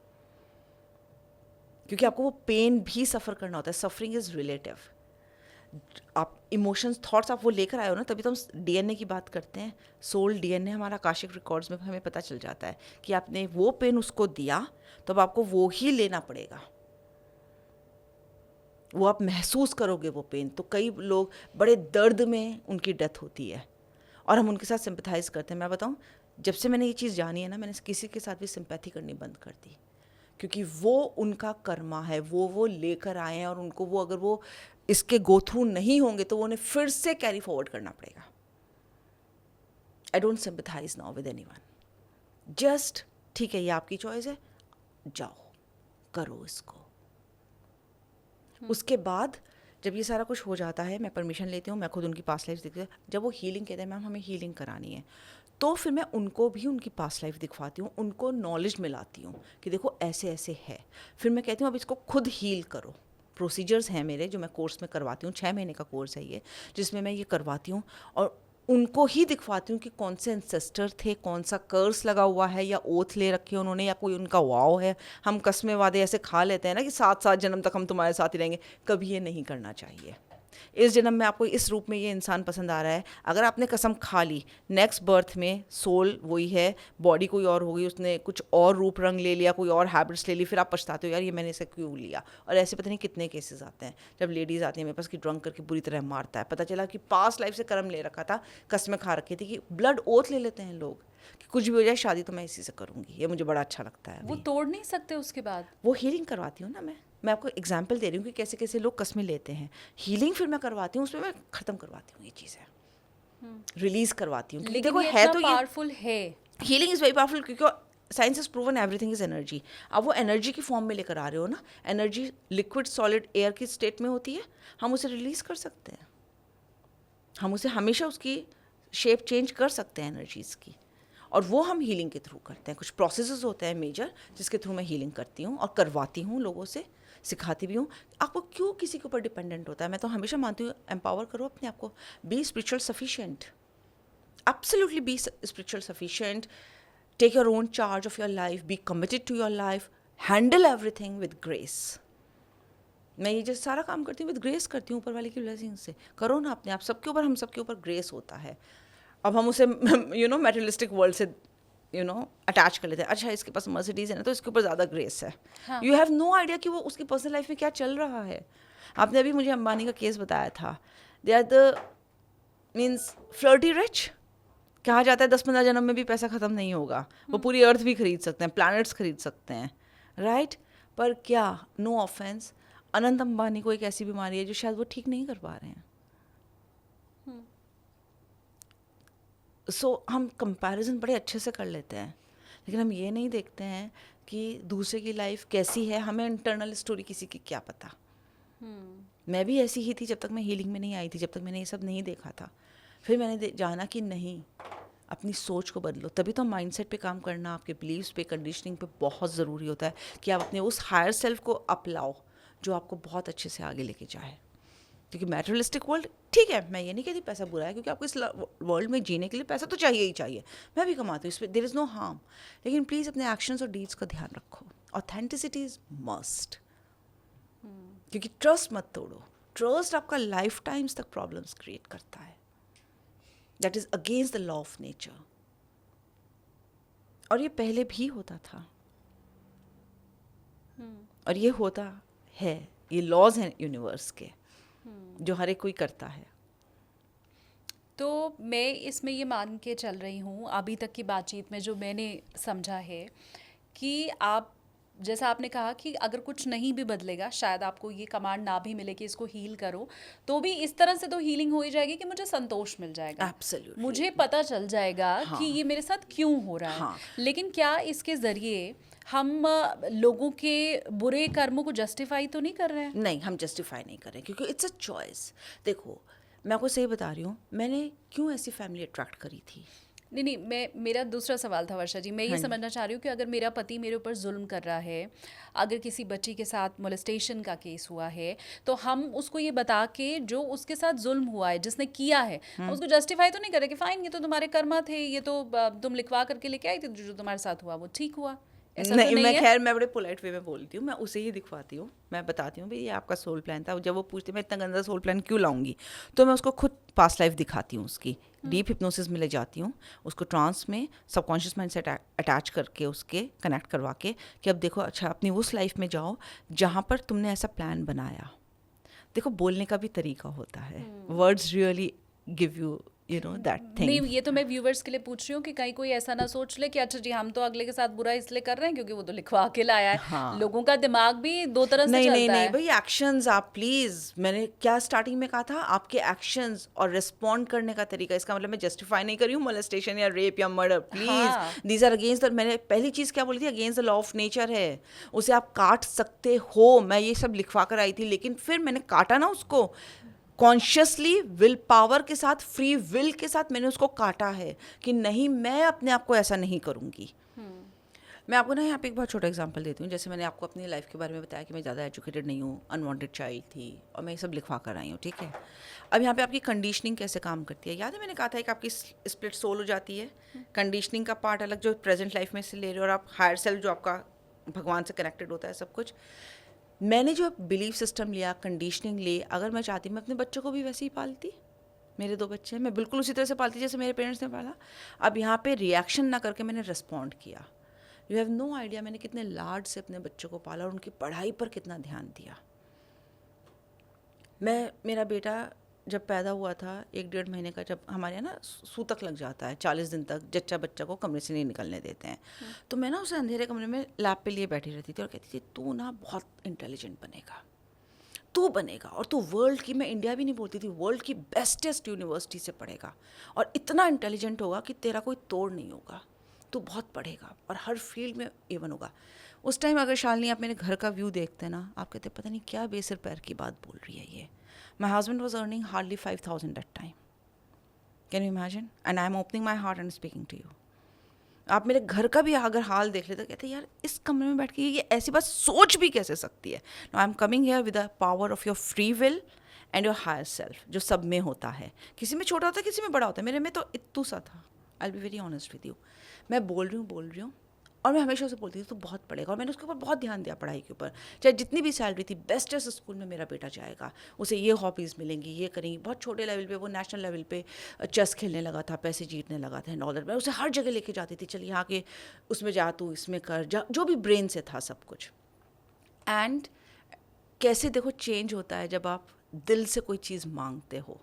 क्योंकि आपको वो पेन भी सफ़र करना होता है। Suffering is relative. आप इमोशंस थॉट्स आप वो लेकर आए हो ना, तभी तो हम डीएनए की बात करते हैं। सोल डीएनए हमारा आकाशिक रिकॉर्ड्स में हमें पता चल जाता है कि आपने वो पेन उसको दिया, तो अब आपको वो ही लेना पड़ेगा, वो आप महसूस करोगे वो पेन। तो कई लोग बड़े दर्द में उनकी डेथ होती है और हम उनके साथ सिंपैथाइज करते हैं। मैं बताऊं, जब से मैंने ये चीज़ जानी है ना, मैंने किसी के साथ भी सिंपैथी करनी बंद कर दी, क्योंकि वो उनका कर्मा है, वो लेकर आए हैं, और उनको वो अगर वो इसके गो थ्रू नहीं होंगे तो वो उन्हें फिर से कैरी फॉरवर्ड करना पड़ेगा। I don't sympathise now with anyone. Just ठीक है, ये आपकी चॉइस है, जाओ करो इसको। उसके बाद जब ये सारा कुछ हो जाता है, मैं परमिशन लेती हूँ, मैं खुद उनकी पास्ट लाइफ दिखती हूँ। जब वो हीलिंग कहते हैं मैम हमें हीलिंग करानी है, तो फिर मैं उनको भी उनकी पास्ट लाइफ दिखवाती हूँ, उनको नॉलेज मिलाती हूँ कि देखो ऐसे ऐसे है। फिर मैं कहती हूँ अब इसको खुद हील करो। प्रोसीजर्स हैं मेरे जो मैं कोर्स में करवाती हूँ, 6 महीने का कोर्स है ये, जिसमें मैं ये करवाती हूँ और उनको ही दिखवाती हूँ कि कौन से एंसेस्टर थे, कौन सा कर्स लगा हुआ है, या ओथ ले रखे हैं उन्होंने, या कोई उनका वाव है। हम कस्में वादे ऐसे खा लेते हैं ना कि 7-7 जन्म तक हम तुम्हारे साथ ही रहेंगे। कभी ये नहीं करना चाहिए। इस जन्म में आपको इस रूप में ये इंसान पसंद आ रहा है, अगर आपने कसम खा ली, नेक्स्ट बर्थ में सोल वही है, बॉडी कोई और हो गई, उसने कुछ और रूप रंग ले लिया, कोई और हैबिट्स ले ली, फिर आप पछताते हो यार ये मैंने इसे क्यों लिया। और ऐसे पता नहीं कितने केसेस आते हैं जब लेडीज़ आती हैं मेरे पास कि ड्रंक करके बुरी तरह मारता है, पता चला कि पास्ट लाइफ से कर्म ले रखा था, कसमें खा रखी थी। कि ब्लड ओथ ले लेते हैं लोग कि कुछ भी हो जाए शादी तो मैं इसी से करूँगी, ये मुझे बड़ा अच्छा लगता है। वो तोड़ नहीं सकते उसके बाद? वो हीलिंग करवाती हूँ ना मैं आपको एग्जाम्पल दे रही हूँ कि कैसे कैसे लोग कस्में लेते हैं। हीलिंग फिर मैं करवाती हूँ, उसमें मैं ख़त्म करवाती हूँ ये चीज़ें, रिलीज़ करवाती हूँ। क्योंकि देखो ये है इतना तो ये पावरफुल है। हीलिंग इज़ वेरी पावरफुल, क्योंकि science is proven everything is energy. अब वो एनर्जी की फॉर्म में लेकर आ रहे हो ना, एनर्जी लिक्विड सॉलिड एयर की स्टेट में होती है, हम उसे रिलीज़ कर सकते हैं, हम उसे हमेशा उसकी शेप चेंज कर सकते हैं एनर्जीज़ की, और वो हम हीलिंग के थ्रू करते हैं। कुछ प्रोसेसेस होते हैं मेजर जिसके थ्रू मैं हीलिंग करती हूँ और करवाती हूँ, लोगों से सिखाती भी हूँ। आपको क्यों किसी के ऊपर डिपेंडेंट होता है? मैं तो हमेशा मानती हूँ एम्पावर करो अपने आप को, be spiritual sufficient, absolutely be spiritual sufficient, take your own charge of your life, be committed to your life, handle everything with grace. मैं ये जो सारा काम करती हूँ विद ग्रेस करती हूँ, ऊपर वाले की ब्लेसिंग से। करो ना अपने आप, सबके ऊपर, हम सबके ऊपर ग्रेस होता है। अब हम उसे मैटेरियलिस्टिक वर्ल्ड से अटैच कर लेते हैं। अच्छा इसके पास मर्सिडीज है ना तो इसके ऊपर ज़्यादा ग्रेस है। यू हैव नो आइडिया कि वो उसकी पर्सनल लाइफ में क्या चल रहा है। आपने अभी मुझे अंबानी का केस बताया था, they are the means flirty rich. कहा जाता है 10-15 जन्म में भी पैसा ख़त्म नहीं होगा, वो पूरी अर्थ भी खरीद सकते हैं, प्लैनेट्स खरीद सकते हैं, राइट? पर क्या, नो ऑफेंस, अनंत अंबानी को एक ऐसी बीमारी है जो शायद वो ठीक नहीं कर पा रहे हैं। सो हम कंपैरिजन बड़े अच्छे से कर लेते हैं, लेकिन हम ये नहीं देखते हैं कि दूसरे की लाइफ कैसी है। हमें इंटरनल स्टोरी किसी की क्या पता। मैं भी ऐसी ही थी जब तक मैं हीलिंग में नहीं आई थी, जब तक मैंने ये सब नहीं देखा था। फिर मैंने जाना कि नहीं, अपनी सोच को बदलो। तभी तो माइंडसेट पे काम करना, आपके बिलीव्स पे, कंडीशनिंग पे बहुत ज़रूरी होता है कि आप अपने उस हायर सेल्फ को अपलाओ जो आपको बहुत अच्छे से आगे लेके जाए। क्योंकि मैटेरियलिस्टिक वर्ल्ड, ठीक है, मैं ये नहीं कहती पैसा बुरा है, क्योंकि आपको इस वर्ल्ड में जीने के लिए पैसा तो चाहिए ही चाहिए, मैं भी कमाती हूँ, इसमें देयर इज़ नो हार्म। लेकिन प्लीज़ अपने एक्शंस और डीड्स का ध्यान रखो। ऑथेंटिसिटी इज़ मस्ट, क्योंकि ट्रस्ट मत तोड़ो। ट्रस्ट आपका लाइफ टाइम्स तक प्रॉब्लम्स क्रिएट करता है। That is against the law of nature, और ये पहले भी होता था और ये होता है। ये लॉज हैं यूनिवर्स के जो हर एक कोई करता है। तो मैं इसमें ये मान के चल रही हूँ अभी तक की बातचीत में, जो मैंने समझा है कि आप, जैसा आपने कहा कि अगर कुछ नहीं भी बदलेगा, शायद आपको ये कमांड ना भी मिले कि इसको हील करो, तो भी इस तरह से तो हीलिंग हो ही जाएगी कि मुझे संतोष मिल जाएगा, Absolutely. मुझे पता चल जाएगा कि ये मेरे साथ क्यों हो रहा है। लेकिन क्या इसके ज़रिए हम लोगों के बुरे कर्मों को जस्टिफाई तो नहीं कर रहे हैं? नहीं, हम जस्टिफाई नहीं कर रहे, क्योंकि इट्स अ चॉइस। देखो मैं आपको सही बता रही हूँ, मैंने क्यों ऐसी फैमिली अट्रैक्ट करी थी। नहीं, मेरा दूसरा सवाल था वर्षा जी। मैं ये समझना चाह रही हूँ कि अगर मेरा पति मेरे ऊपर जुल्म कर रहा है, अगर किसी बच्ची के साथ मोलेस्टेशन का केस हुआ है, तो हम उसको ये बता के जो उसके साथ जुल्म हुआ है, जिसने किया है, हम उसको जस्टिफाई तो नहीं कर रहे कि फाइन ये तो तुम्हारे कर्मा थे, ये तो तुम लिखवा करके लेके आई थी, जो तुम्हारे साथ हुआ वो ठीक हुआ। ऐसा तो नहीं, नहीं मैं है? खैर मैं बड़े पोलाइट वे में बोलती हूँ, मैं उसे ही दिखवाती हूँ, मैं बताती हूँ भाई ये आपका सोल प्लान था। जब वो पूछती है मैं इतना गंदा सोल प्लान क्यों लाऊंगी, तो मैं उसको खुद पास्ट लाइफ दिखाती हूँ, उसकी डीप हिप्नोसिस में ले जाती हूँ, उसको ट्रांस में सबकॉन्शियस माइंड से अटैच करके उसके कनेक्ट करवा के कि अब देखो अच्छा अपनी उस लाइफ में जाओ जहाँ पर तुमने ऐसा प्लान बनाया। देखो बोलने का भी तरीका होता है, words really give you know that नहीं, थिंग। ये तो मैं व्यूवर्स के लिए पूछ रही हूँ कि कहीं कोई ऐसा ना सोच ले कि अच्छा जी हम तो अगले के साथ बुरा इसलिए कर रहे हैं क्योंकि वो तो लिखवा के लाया है। हाँ, लोगों का दिमाग भी दो तरह से नहीं नहीं चलता नहीं है। भाई, एक्शंस आप प्लीज, मैंने क्या स्टार्टिंग में कहा था, आपके एक्शंस और रिस्पॉन्ड करने का तरीका, इसका मतलब मैं जस्टिफाई नहीं कर रही हूँ मोलेस्टेशन या रेप या मर्डर, प्लीज हाँ। दीज आर अगेंस्ट द, मैंने पहली चीज क्या बोली थी, against the law of nature है, उसे आप काट सकते हो, मैं ये सब लिखवा कर आई थी, लेकिन फिर मैंने काटा ना उसको कॉन्शियसली, विल पावर के साथ, फ्री विल के साथ मैंने उसको काटा है कि नहीं मैं अपने आप को ऐसा नहीं करूँगी। मैं आपको ना यहाँ पे एक बहुत छोटा एग्जांपल देती हूँ। जैसे मैंने आपको अपनी लाइफ के बारे में बताया कि मैं ज़्यादा एजुकेटेड नहीं हूँ, अनवांटेड चाइल्ड थी और मैं ये सब लिखवा कर आई हूँ, ठीक है। अब यहाँ पे आपकी कंडीशनिंग कैसे काम करती है, याद है मैंने कहा था कि आपकी स्प्लिट सोल हो जाती है, कंडीशनिंग का पार्ट अलग जो प्रेजेंट लाइफ में से ले रहे हो और आप हायर सेल्फ जो आपका भगवान से कनेक्टेड होता है सब कुछ। मैंने जो बिलीफ सिस्टम लिया, कंडीशनिंग ली, अगर मैं चाहती मैं अपने बच्चों को भी वैसे ही पालती। मेरे 2 बच्चे हैं, मैं बिल्कुल उसी तरह से पालती जैसे मेरे पेरेंट्स ने पाला। अब यहाँ पे रिएक्शन ना करके मैंने रिस्पॉन्ड किया। यू हैव नो आइडिया मैंने कितने लाड से अपने बच्चों को पाला और उनकी पढ़ाई पर कितना ध्यान दिया। मेरा बेटा जब पैदा हुआ था 1-1.5 महीने का, जब हमारे यहाँ ना सूतक लग जाता है 40 दिन तक, जच्चा बच्चा को कमरे से नहीं निकलने देते हैं, तो मैं ना उसे अंधेरे कमरे में लैब पे लिए बैठी रहती थी और कहती थी तू ना बहुत इंटेलिजेंट बनेगा, तू बनेगा और तू वर्ल्ड की, मैं इंडिया भी नहीं बोलती थी, वर्ल्ड की बेस्टेस्ट यूनिवर्सिटी से पढ़ेगा और इतना इंटेलिजेंट होगा कि तेरा कोई तोड़ नहीं होगा, तू बहुत पढ़ेगा और हर फील्ड में एवन होगा। उस टाइम अगर शालिनी आप मेरे घर का व्यू देखते हैं ना, आप कहते पता नहीं क्या बेसिर पैर की बात बोल रही है ये। My husband was earning hardly 5,000 that time, can you imagine, and I am opening my heart and speaking to you. आप मेरे घर का भी अगर हाल देख लेते तो कहते यार इस कमरे में बैठ के ये ऐसी बात सोच भी कैसे सकती है। No I am coming here with the power of your free will and your higher self, जो सब में होता है, किसी में छोटा होता है किसी में बड़ा होता है, मेरे में तो इतू सा था। I be very honest with you, मैं बोल रही हूँ और मैं हमेशा उसे बोलती थी तो बहुत पढ़ेगा, और मैंने उसके ऊपर बहुत ध्यान दिया पढ़ाई के ऊपर, चाहे जितनी भी सैलरी थी, बेस्टेस्ट स्कूल में मेरा बेटा जाएगा, उसे ये हॉबीज़ मिलेंगी, ये करेंगी। बहुत छोटे लेवल पे वो नेशनल लेवल पे चेस खेलने लगा था, पैसे जीतने लगा था एंड ऑल दैट। मैं उसे हर जगह लेके जाती थी, चल यहाँ के उसमें जा, तू इसमें कर जा, जो भी ब्रेन से था सब कुछ। एंड कैसे देखो चेंज होता है जब आप दिल से कोई चीज़ मांगते हो।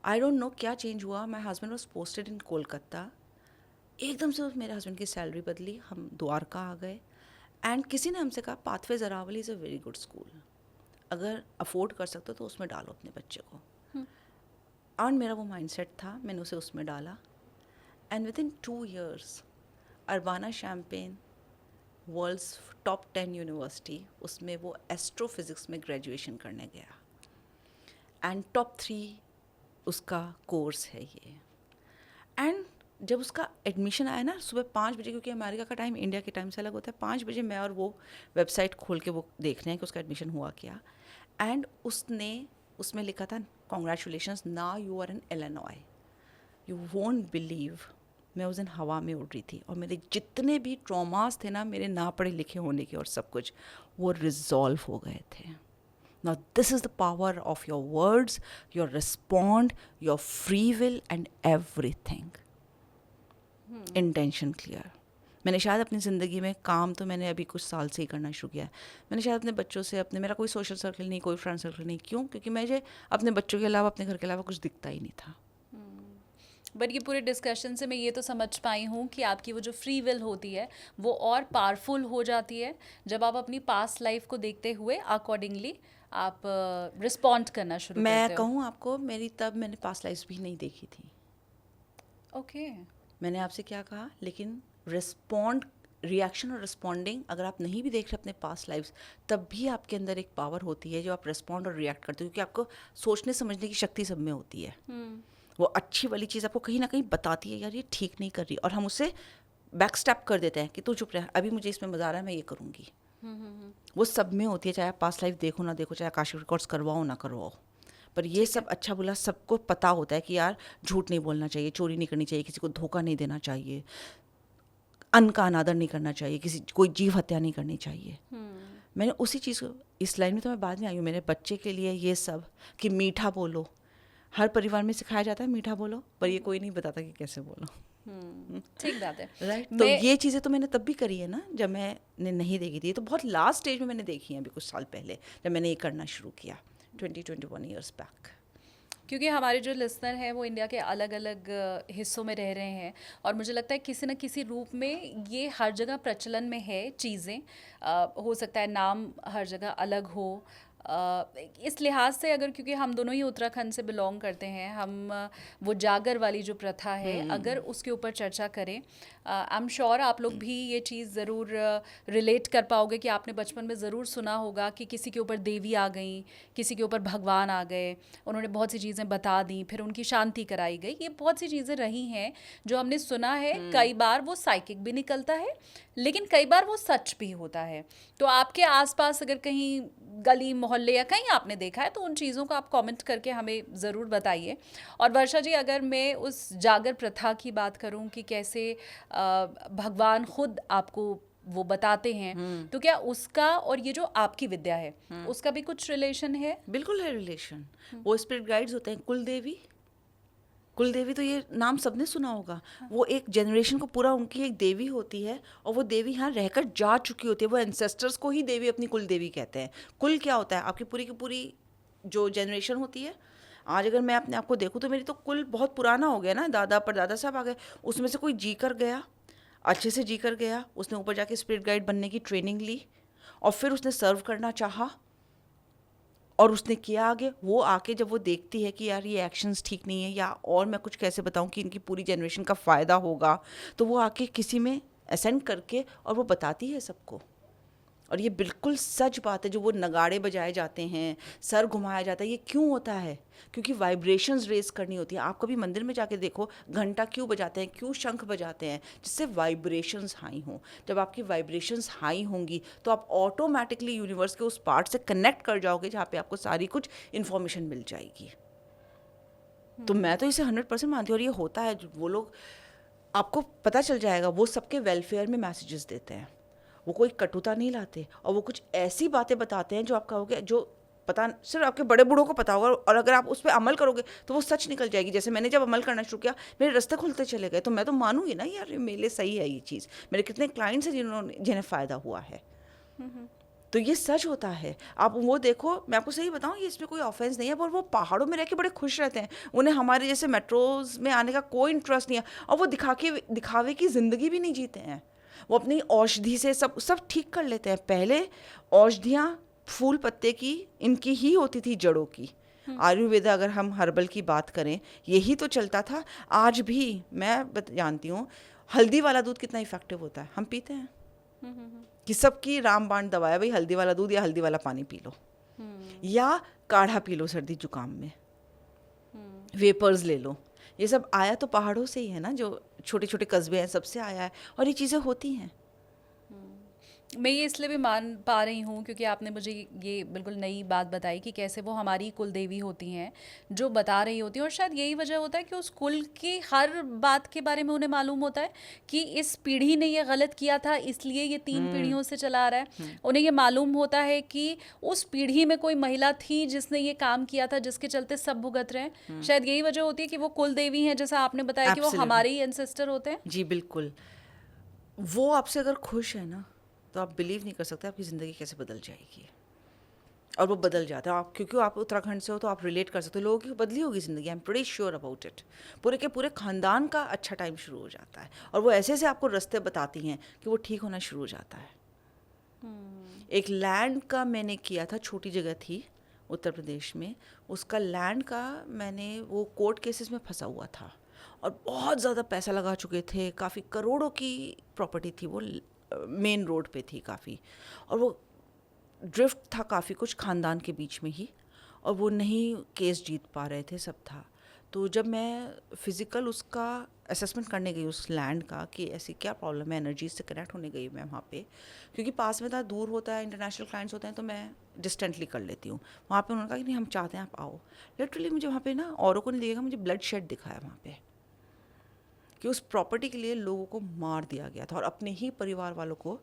आई डोंट नो क्या चेंज हुआ। माई husband was posted in Kolkata, एकदम से मेरे हस्बैंड की सैलरी बदली, हम द्वारका आ गए एंड किसी ने हमसे कहा pathways Aravalli is a very good school, अगर अफोर्ड कर सकते हो तो उसमें डालो अपने बच्चे को। और मेरा वो माइंडसेट था, मैंने उसे उसमें डाला and within 2 years Urbana Champaign world's top 10 university, उसमें वो एस्ट्रोफिज़िक्स में ग्रेजुएशन करने गया एंड टॉप 3 उसका कोर्स है ये। एंड जब उसका एडमिशन आया ना सुबह 5 बजे, क्योंकि अमेरिका का टाइम इंडिया के टाइम से अलग होता है, 5 बजे मैं और वो वेबसाइट खोल के वो देख रहे हैं कि उसका एडमिशन हुआ क्या। एंड उसने उसमें लिखा था congratulations now you are in Illinois. You won't believe, मैं उस दिन हवा में उड़ रही थी और मेरे जितने भी ट्रॉमास थे ना, मेरे ना पढ़े लिखे होने के और सब कुछ, वो रिजॉल्व हो गए थे। Now this is the power of your words, your respond, your free will and everything. Intention clear. मैंने शायद अपनी ज़िंदगी में काम तो मैंने अभी कुछ साल से ही करना शुरू किया है। मैंने शायद अपने बच्चों से, अपने, मेरा कोई सोशल सर्कल नहीं, कोई फ्रेंड सर्कल नहीं। क्यों? क्योंकि मुझे अपने बच्चों के अलावा, अपने घर के अलावा कुछ दिखता ही नहीं था। बट ये पूरे डिस्कशन से मैं ये तो समझ पाई हूँ कि आपकी वो जो फ्री विल होती है वो और पावरफुल हो जाती है जब आप अपनी पास्ट लाइफ को देखते हुए अकॉर्डिंगली आप रिस्पॉन्ड करना शुरू मैं करते हो। कहूँ आपको, मैंने पास्ट लाइफ भी नहीं देखी थी। ओके। मैंने आपसे क्या कहा, लेकिन रिस्पॉन्ड, रिएक्शन और रिस्पॉन्डिंग अगर आप नहीं भी देख रहे अपने पास्ट लाइफ्स, तब भी आपके अंदर एक पावर होती है जो आप रिस्पॉन्ड और रिएक्ट करते हो, क्योंकि आपको सोचने समझने की शक्ति सब में होती है। वो अच्छी वाली चीज़ आपको कहीं ना कहीं बताती है यार ये ठीक नहीं कर रही, और हम उसे बैक स्टेप कर देते हैं कि तू चुप रह, अभी मुझे इसमें मज़ा आ रहा है, मैं ये करूँगी। वो सब में होती है, चाहे आप पास्ट लाइफ देखो ना देखो, चाहे आकाशिक रिकॉर्ड्स करवाओ ना करवाओ, पर ये सब अच्छा बुरा सबको पता होता है कि यार झूठ नहीं बोलना चाहिए, चोरी नहीं करनी चाहिए, किसी को धोखा नहीं देना चाहिए। अन्न का अनादर नहीं करना चाहिए, कोई जीव हत्या नहीं करनी चाहिए। मैंने उसी चीज़ को, इस लाइन में तो मैं बाद में आई हूँ, मेरे बच्चे के लिए ये सब कि मीठा बोलो, हर परिवार में सिखाया जाता है मीठा बोलो, पर ये कोई नहीं बताता कि कैसे बोलो। ठीक बात है। राइट, तो ये चीज़ें तो मैंने तब भी करी है ना, जब मैंने नहीं देखी थी, तो बहुत लास्ट स्टेज में मैंने देखी है अभी कुछ साल पहले, जब मैंने ये करना शुरू किया 20-21 ईयर्स बैक। क्योंकि हमारे जो लिसनर हैं वो इंडिया के अलग अलग हिस्सों में रह रहे हैं, और मुझे लगता है किसी न किसी रूप में ये हर जगह प्रचलन में है चीज़ें। हो सकता है नाम हर जगह अलग हो। इस लिहाज से अगर, क्योंकि हम दोनों ही उत्तराखंड से बिलोंग करते हैं, हम वो जागर वाली जो प्रथा है अगर उसके ऊपर चर्चा करें, आई एम श्योर आप लोग भी ये चीज़ ज़रूर रिलेट कर पाओगे कि आपने बचपन में ज़रूर सुना होगा कि किसी के ऊपर देवी आ गई, किसी के ऊपर भगवान आ गए, उन्होंने बहुत सी चीज़ें बता दी, फिर उनकी शांति कराई गई। ये बहुत सी चीज़ें रही हैं जो हमने सुना है। कई बार वो साइकिक भी निकलता है, लेकिन कई बार वो सच भी होता है। तो आपके आसपास अगर कहीं गली मोहल्ले या कहीं आपने देखा है तो उन चीज़ों को आप कमेंट करके हमें ज़रूर बताइए। और वर्षा जी, अगर मैं उस जागर प्रथा की बात करूं कि कैसे भगवान खुद आपको वो बताते हैं, तो क्या उसका और ये जो आपकी विद्या है उसका भी कुछ रिलेशन है? बिल्कुल है रिलेशन। वो स्पिरिट गाइड्स होते हैं, कुलदेवी। कुलदेवी तो ये नाम सबने सुना होगा। वो एक जनरेशन को पूरा, उनकी एक देवी होती है, और वो देवी यहाँ रहकर जा चुकी होती है। वो एंसेस्टर्स को ही देवी, अपनी कुल देवी कहते हैं। कुल क्या होता है? आपकी पूरी की पूरी जो जनरेशन होती है। आज अगर मैं अपने आप को देखूँ तो मेरी तो कुल बहुत पुराना हो गया ना, दादा परदादा सब आ गए। उसमें से कोई जी कर गया, अच्छे से जी कर गया, उसने ऊपर जाके स्पिरिट गाइड बनने की ट्रेनिंग ली, और फिर उसने सर्व करना चाहा, और उसने किया आगे। वो आके जब वो देखती है कि यार ये एक्शंस ठीक नहीं है, या और मैं कुछ कैसे बताऊं कि इनकी पूरी जनरेशन का फ़ायदा होगा, तो वो आके किसी में असेंड करके और वो बताती है सबको। और ये बिल्कुल सच बात है, जो वो नगाड़े बजाए जाते हैं, सर घुमाया जाता है, ये क्यों होता है? क्योंकि वाइब्रेशंस रेज करनी होती है। आप कभी मंदिर में जाके देखो, घंटा क्यों बजाते हैं, क्यों शंख बजाते हैं? जिससे वाइब्रेशंस हाई हों। जब आपकी वाइब्रेशंस हाई होंगी तो आप ऑटोमेटिकली यूनिवर्स के उस पार्ट से कनेक्ट कर जाओगे जहाँ पे आपको सारी कुछ इन्फॉर्मेशन मिल जाएगी। तो मैं तो इसे 100% मानती हूँ, और ये होता है। वो लोग, आपको पता चल जाएगा, वो सबके वेलफेयर में मैसेजेस देते हैं। वो कोई कटुता नहीं लाते, और वो कुछ ऐसी बातें बताते हैं जो आप कहोगे, जो पता सिर्फ आपके बड़े बूढ़ों को पता होगा, और अगर आप उस पर अमल करोगे तो वो सच निकल जाएगी। जैसे मैंने जब अमल करना शुरू किया, मेरे रास्ते खुलते चले गए, तो मैं तो मानूंगी ना यार, मेरे लिए सही है ये चीज़। मेरे कितने क्लाइंट्स हैं जिन्हें फ़ायदा हुआ है। तो ये सच होता है। आप वो देखो, मैं आपको सही बताऊं, ये इसमें कोई ऑफेंस नहीं है, पर वो पहाड़ों में रह के बड़े खुश रहते हैं। उन्हें हमारे जैसे मेट्रोज में आने का कोई इंटरेस्ट नहीं है, और वो दिखावे की ज़िंदगी भी नहीं जीते हैं। वो अपनी औषधि से सब ठीक कर लेते हैं। पहले औषधियाँ फूल पत्ते की, इनकी ही होती थी, जड़ों की। आयुर्वेदा, अगर हम हर्बल की बात करें, यही तो चलता था। आज भी मैं जानती हूँ हल्दी वाला दूध कितना इफेक्टिव होता है, हम पीते हैं। कि सबकी रामबाण दवा है भाई, हल्दी वाला दूध या हल्दी वाला पानी पी लो, या काढ़ा पी लो सर्दी जुकाम में, वेपर्स ले लो। ये सब आया तो पहाड़ों से ही है ना, जो छोटे छोटे कस्बे हैं, सबसे आया है, और ये चीज़ें होती हैं। मैं ये इसलिए भी मान पा रही हूँ क्योंकि आपने मुझे ये बिल्कुल नई बात बताई कि कैसे वो हमारी कुल देवी होती हैं जो बता रही होती हैं, और शायद यही वजह होता है कि उस कुल की हर बात के बारे में उन्हें मालूम होता है कि इस पीढ़ी ने ये गलत किया था, इसलिए ये 3 पीढ़ियों से चला आ रहा है। उन्हें ये मालूम होता है कि उस पीढ़ी में कोई महिला थी जिसने ये काम किया था, जिसके चलते सब भुगत रहे हैं। शायद यही वजह होती है कि वो कुल देवी हैं, जैसा आपने बताया कि वो हमारे ही एंसेस्टर होते हैं। जी बिल्कुल। वो आपसे अगर खुश है ना, तो आप बिलीव नहीं कर सकते आपकी ज़िंदगी कैसे बदल जाएगी। और वो बदल जाता है। आप, क्योंकि आप उत्तराखंड से हो, तो आप रिलेट कर सकते हो। लोगों की बदली होगी ज़िंदगी, I am pretty sure about it. पूरे के पूरे ख़ानदान का अच्छा टाइम शुरू हो जाता है, और वो ऐसे आपको रास्ते बताती हैं कि वो ठीक होना शुरू हो जाता है। एक लैंड का मैंने किया था, छोटी जगह थी उत्तर प्रदेश में। उसका लैंड का मैंने, वो कोर्ट केसेस में फंसा हुआ था, और बहुत ज़्यादा पैसा लगा चुके थे, काफ़ी करोड़ों की प्रॉपर्टी थी, वो मेन रोड पे थी काफ़ी, और वो ड्रिफ्ट था काफ़ी कुछ ख़ानदान के बीच में ही, और वो नहीं केस जीत पा रहे थे, सब था। तो जब मैं फ़िज़िकल उसका असेसमेंट करने गई उस लैंड का कि ऐसी क्या प्रॉब्लम है, एनर्जी से कनेक्ट होने गई मैं वहाँ पे, क्योंकि पास में था, दूर होता है, इंटरनेशनल क्लाइंट्स होते हैं, तो मैं डिस्टेंटली कर लेती हूँ। वहाँ पे उन्होंने कहा कि नहीं, हम चाहते हैं आप आओ। लिटरली मुझे वहाँ पे ना औरों को नहीं दिखेगा, मुझे ब्लड शेड दिखा है वहाँ पे, कि उस प्रॉपर्टी के लिए लोगों को मार दिया गया था और अपने ही परिवार वालों को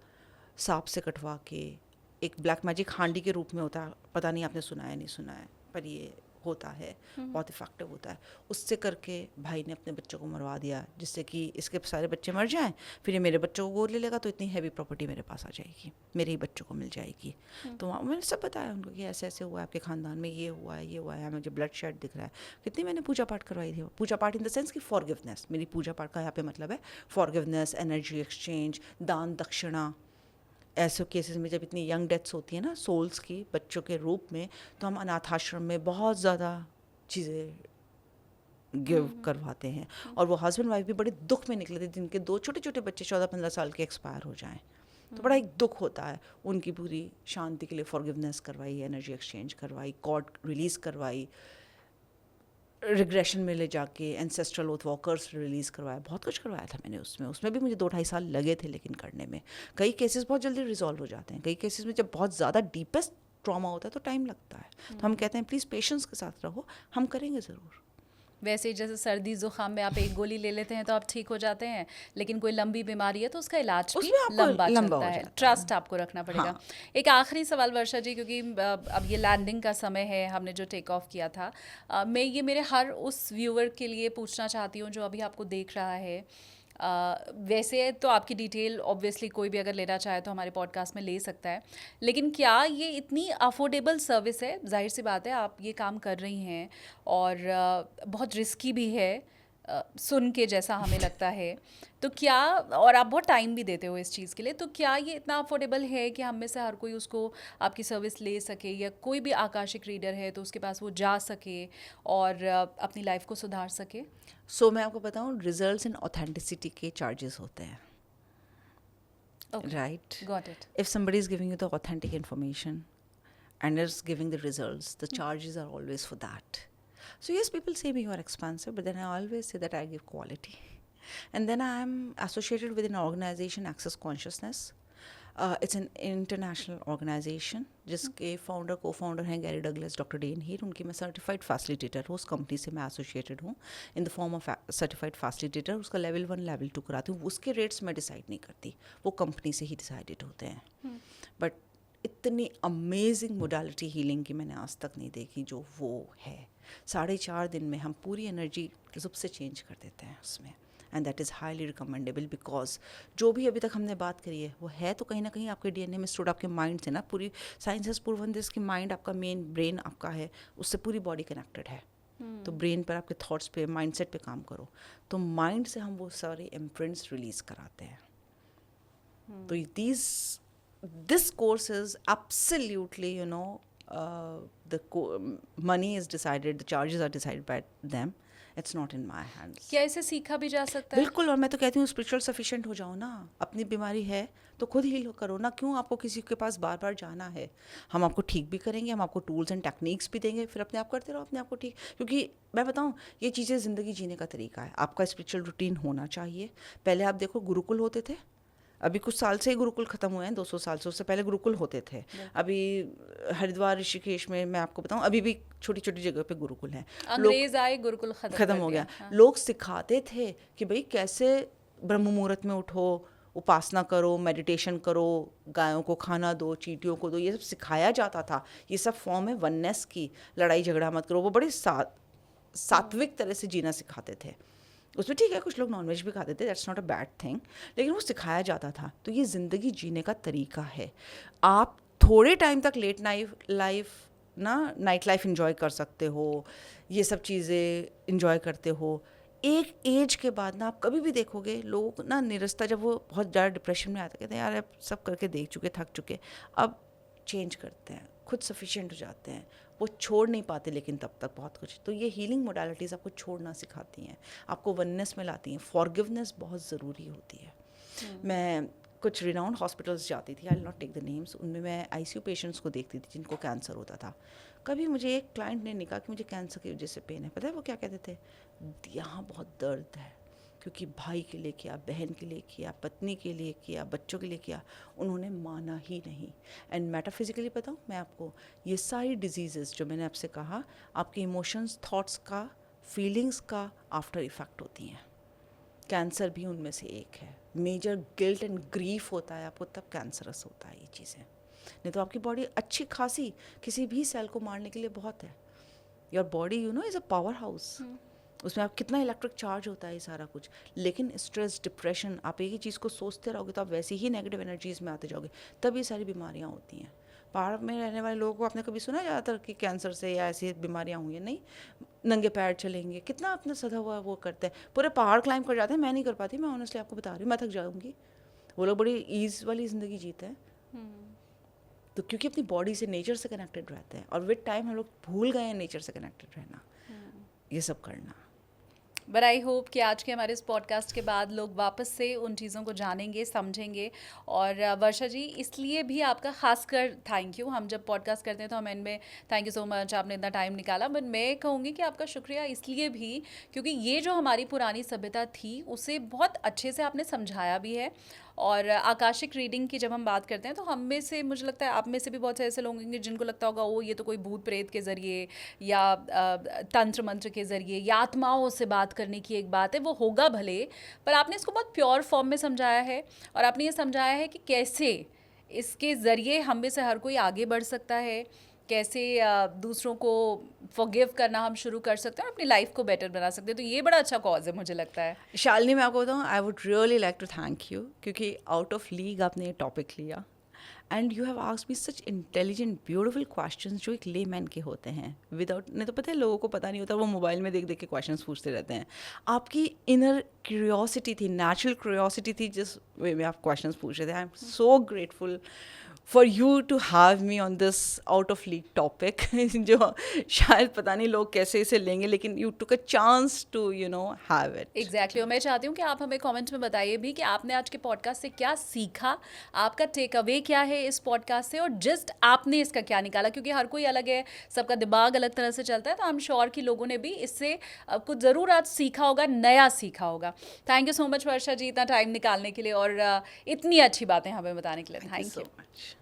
सांप से कटवा के, एक ब्लैक मैजिक हांडी के रूप में होता है, पता नहीं आपने सुना है नहीं सुना है, पर ये होता है, बहुत इफेक्टिव होता है, उससे करके भाई ने अपने बच्चों को मरवा दिया जिससे कि इसके सारे बच्चे मर जाएं, फिर ये मेरे बच्चों को गोद ले लेगा तो इतनी हैवी प्रॉपर्टी मेरे पास आ जाएगी, मेरे ही बच्चों को मिल जाएगी। तो वहाँ मैंने सब बताया उनको कि ऐसे ऐसे हुआ है, आपके ख़ानदान में ये हुआ है, ये हुआ है, मुझे ब्लड शेड दिख रहा है। कितनी मैंने पूजा पाठ करवाई थी, पूजा पाठ इन द सेंस कि फॉरगिवनेस, मेरी पूजा पाठ का यहाँ पे मतलब है फॉरगिवनेस, एनर्जी एक्सचेंज, दान दक्षिणा। ऐसे केसेस में जब इतनी यंग डेथ्स होती है ना सोल्स की बच्चों के रूप में, तो हम अनाथ आश्रम में बहुत ज़्यादा चीज़ें गिव करवाते हैं। और वो हस्बैंड वाइफ भी बड़े दुख में निकले थे जिनके 2 छोटे छोटे बच्चे 14-15 साल के एक्सपायर हो जाएं, तो बड़ा एक दुख होता है। उनकी पूरी शांति के लिए फॉरगिवनेस करवाई, एनर्जी एक्सचेंज करवाई, कोर्ट रिलीज़ करवाई, रिग्रेशन में ले जाके एंसेस्ट्रल ओथ वॉकर्स रिलीज़ करवाया, बहुत कुछ करवाया था मैंने उसमें भी मुझे 2-2.5 साल लगे थे, लेकिन करने में कई केसेस बहुत जल्दी रिजॉल्व हो जाते हैं, कई केसेस में जब बहुत ज़्यादा डीपेस्ट ट्रॉमा होता है तो टाइम लगता है। तो हम कहते हैं प्लीज़ पेशेंस के साथ रहो, हम करेंगे ज़रूर। वैसे जैसे सर्दी ज़ुकाम में आप एक गोली ले लेते हैं तो आप ठीक हो जाते हैं, लेकिन कोई लंबी बीमारी है तो उसका इलाज भी उसमें आपको लंबा लंबा चलता हो है, जाता ट्रस्ट आपको रखना पड़ेगा। हाँ। एक आखिरी सवाल वर्षा जी, क्योंकि अब ये लैंडिंग का समय है, हमने जो टेक ऑफ किया था, मैं ये मेरे हर उस व्यूअर के लिए पूछना चाहती हूँ जो अभी आपको देख रहा है। वैसे तो आपकी डिटेल ऑब्वियसली कोई भी अगर लेना चाहे तो हमारे पॉडकास्ट में ले सकता है, लेकिन क्या ये इतनी अफोर्डेबल सर्विस है? जाहिर सी बात है आप ये काम कर रही हैं और बहुत रिस्की भी है, सुन के जैसा हमें लगता है, तो क्या, और आप बहुत टाइम भी देते हो इस चीज़ के लिए, तो क्या ये इतना अफोर्डेबल है कि हम में से हर कोई उसको आपकी सर्विस ले सके, या कोई भी आकाशिक रीडर है तो उसके पास वो जा सके और अपनी लाइफ को सुधार सके? सो मैं आपको बताऊं, रिजल्ट्स एंड ऑथेंटिसिटी के चार्जेस होते हैं, right? Got it. If somebody is giving you the authentic information and is giving the results, the charges are always for that. So yes, people say me you are expensive, but then I always say that I give quality. And then I am associated with an organization, Access Consciousness. It's an international organization जिसके founder को founder हैं Gary Douglas, doctor Dane हीर। उनकी मैं certified facilitator हूँ, उस company से मैं associated हूँ in the form of certified facilitator. उसका लेवल 1 लेवल 2 कराती हूँ। उसके रेट्स मैं डिसाइड नहीं करती, वो कंपनी से ही डिसाइडेड होते हैं। बट इतनी अमेजिंग मोडालिटी हीलिंग की मैंने आज तक नहीं देखी जो वो है। 4.5 दिन में हम पूरी एनर्जी जुब से चेंज कर देते हैं उसमें, and that is highly recommendable, because जो भी अभी तक हमने बात करी है वो है तो कहीं ना कहीं आपके डीएनए में स्टोर्ड, आपके माइंड से ना। पूरी साइंस हैज़ प्रूवन दिस कि माइंड आपका मेन ब्रेन आपका है, उससे पूरी बॉडी कनेक्टेड है। तो ब्रेन पर, आपके थॉट्स पे, माइंडसेट पे काम करो, तो माइंड से हम वो सारे इम्प्रिंट्स रिलीज कराते हैं। तो this course is absolutely, you know, the money is decided, the charges are decided by them. It's not in my hands. क्या इसे सीखा भी जा सकता है? बिल्कुल। और मैं तो कहती हूँ स्पिरिचुअल सफिशिएंट हो जाओ ना, अपनी बीमारी है तो खुद हील करो ना, क्यों आपको किसी के पास बार बार जाना है? हम आपको ठीक भी करेंगे, हम आपको टूल्स एंड टेक्निक्स भी देंगे, फिर अपने आप करते रहो अपने आप को ठीक। क्योंकि मैं बताऊँ, ये चीज़ें ज़िंदगी जीने का तरीका है। आपका स्पिरिचुअल रूटीन होना चाहिए। पहले आप देखो, गुरुकुल होते थे, अभी कुछ साल से ही गुरुकुल ख़त्म हुए हैं, 200 साल से। उससे पहले गुरुकुल होते थे। अभी हरिद्वार, ऋषिकेश में मैं आपको बताऊं, अभी भी छोटी छोटी जगह पे गुरुकुल हैं। अंग्रेज आए, गुरुकुल खत्म हो गया। हाँ। लोग सिखाते थे कि भाई कैसे ब्रह्म मुहूर्त में उठो, उपासना करो, मेडिटेशन करो, गायों को खाना दो, चींटियों को दो, ये सब सिखाया जाता था। ये सब फॉर्म है वननेस की। लड़ाई झगड़ा मत करो, वो बड़े सात्विक तरह से जीना सिखाते थे। उसमें ठीक है, कुछ लोग नॉनवेज भी खाते थे, that's not a bad thing, लेकिन वो सिखाया जाता था। तो ये ज़िंदगी जीने का तरीका है। आप थोड़े टाइम तक लेट नाइट लाइफ इंजॉय कर सकते हो, ये सब चीज़ें इंजॉय करते हो। एक एज के बाद ना आप कभी भी देखोगे लोग ना निरस्ता, जब वो बहुत ज़्यादा डिप्रेशन में आते, कहते हैं यार अब सब करके देख चुके, थक चुके, अब चेंज करते हैं, खुद सफिशिएंट हो जाते हैं। वो छोड़ नहीं पाते लेकिन तब तक बहुत कुछ। तो ये हीलिंग मोडालिटीज़ आपको छोड़ना सिखाती हैं, आपको वननेस में लाती हैं। फॉरगिवनेस बहुत ज़रूरी होती है। मैं कुछ रिनाउंड हॉस्पिटल्स जाती थी, I will not take the names, उनमें मैं आईसीयू पेशेंट्स को देखती थी जिनको कैंसर होता था। कभी मुझे एक क्लाइंट ने नहीं कहा कि मुझे कैंसर की वजह से पेन है। पता है वो क्या कहते थे? यहाँ बहुत दर्द है, क्योंकि भाई के लिए किया, बहन के लिए किया, पत्नी के लिए किया, बच्चों के लिए किया, उन्होंने माना ही नहीं। एंड मेटाफिजिकली बताऊँ मैं आपको, ये सारी डिजीज़ेस जो मैंने आपसे कहा, आपके इमोशंस, थॉट्स का, फीलिंग्स का आफ्टर इफ़ेक्ट होती हैं। कैंसर भी उनमें से एक है। मेजर गिल्ट एंड ग्रीफ होता है आपको, तब कैंसरस होता है ये चीज़ें। नहीं तो आपकी बॉडी अच्छी खासी किसी भी सेल को मारने के लिए बहुत है। Your body you know is a power house. उसमें आप कितना इलेक्ट्रिक चार्ज होता है ये सारा कुछ। लेकिन स्ट्रेस, डिप्रेशन, आप एक ही चीज़ को सोचते रहोगे तो आप वैसे ही नेगेटिव एनर्जीज में आते जाओगे, तब ये सारी बीमारियाँ होती हैं। पहाड़ में रहने वाले लोगों को आपने कभी सुना ज़्यादातर कि कैंसर से या ऐसी बीमारियाँ हुई हैं? नहीं। नंगे पैर चलेंगे, कितना अपना सदा हुआ वो करते हैं, पूरे पहाड़ क्लाइंब कर जाते हैं। मैं नहीं कर पाती, मैं ऑनेस्टली आपको बता रही हूँ, मैं थक जाऊँगी। वो लोग बड़ी ईज़ वाली ज़िंदगी जीते हैं। तो क्योंकि अपनी बॉडी से, नेचर से कनेक्टेड रहते हैं, और विद टाइम हम लोग भूल गए हैं नेचर से कनेक्टेड रहना, ये सब करना। बट आई होप कि आज के हमारे इस पॉडकास्ट के बाद लोग वापस से उन चीज़ों को जानेंगे, समझेंगे। और वर्षा जी, इसलिए भी आपका खासकर थैंक यू। हम जब पॉडकास्ट करते हैं तो हम इनमें थैंक यू सो मच, आपने इतना टाइम निकाला। बट मैं कहूँगी कि आपका शुक्रिया इसलिए भी क्योंकि ये जो हमारी पुरानी सभ्यता थी उसे बहुत अच्छे से आपने समझाया भी है। और आकाशिक रीडिंग की जब हम बात करते हैं तो हम में से, मुझे लगता है आप में से भी बहुत से ऐसे लोग होंगे जिनको लगता होगा वो ये तो कोई भूत प्रेत के ज़रिए या तंत्र मंत्र के ज़रिए या आत्माओं से बात करने की एक बात है, वो होगा भले, पर आपने इसको बहुत प्योर फॉर्म में समझाया है। और आपने ये समझाया है कि कैसे इसके ज़रिए हम में से हर कोई आगे बढ़ सकता है, कैसे दूसरों को फॉरगिव करना हम शुरू कर सकते हैं और अपनी लाइफ को बेटर बना सकते हैं। तो ये बड़ा अच्छा कॉज है मुझे लगता है। शालिनी, मैं आपको बताऊँ, I would really like to thank you, क्योंकि आउट ऑफ लीग आपने ये टॉपिक लिया and you have asked me such intelligent beautiful questions जो एक लेमैन के होते हैं। विदाउट, नहीं तो पता है लोगों को पता नहीं होता, वो मोबाइल में देख देख के क्वेश्चंस पूछते रहते हैं। आपकी इनर क्यूरियोसिटी थी, नेचुरल क्यूरियोसिटी थी, जिस वे में आप क्वेश्चंस पूछ रहे थे। I am so grateful for you to have me on this out of league topic जो शायद पता नहीं लोग कैसे इसे लेंगे, लेकिन you took a chance to you know have it. Exactly. और मैं चाहती हूँ कि आप हमें कमेंट्स में बताइए भी कि आपने आज के पॉडकास्ट से क्या सीखा, आपका टेक अवे क्या है इस पॉडकास्ट से, और जस्ट आपने इसका क्या निकाला। क्योंकि हर कोई अलग है, सबका दिमाग अलग तरह से चलता है, तो आई एम श्योर कि लोगों ने भी इससे कुछ ज़रूर आज सीखा होगा, नया सीखा होगा। थैंक यू सो मच वर्षा जी, इतना टाइम निकालने के लिए और इतनी अच्छी बातें हमें बताने के लिए। Thank so you. मच।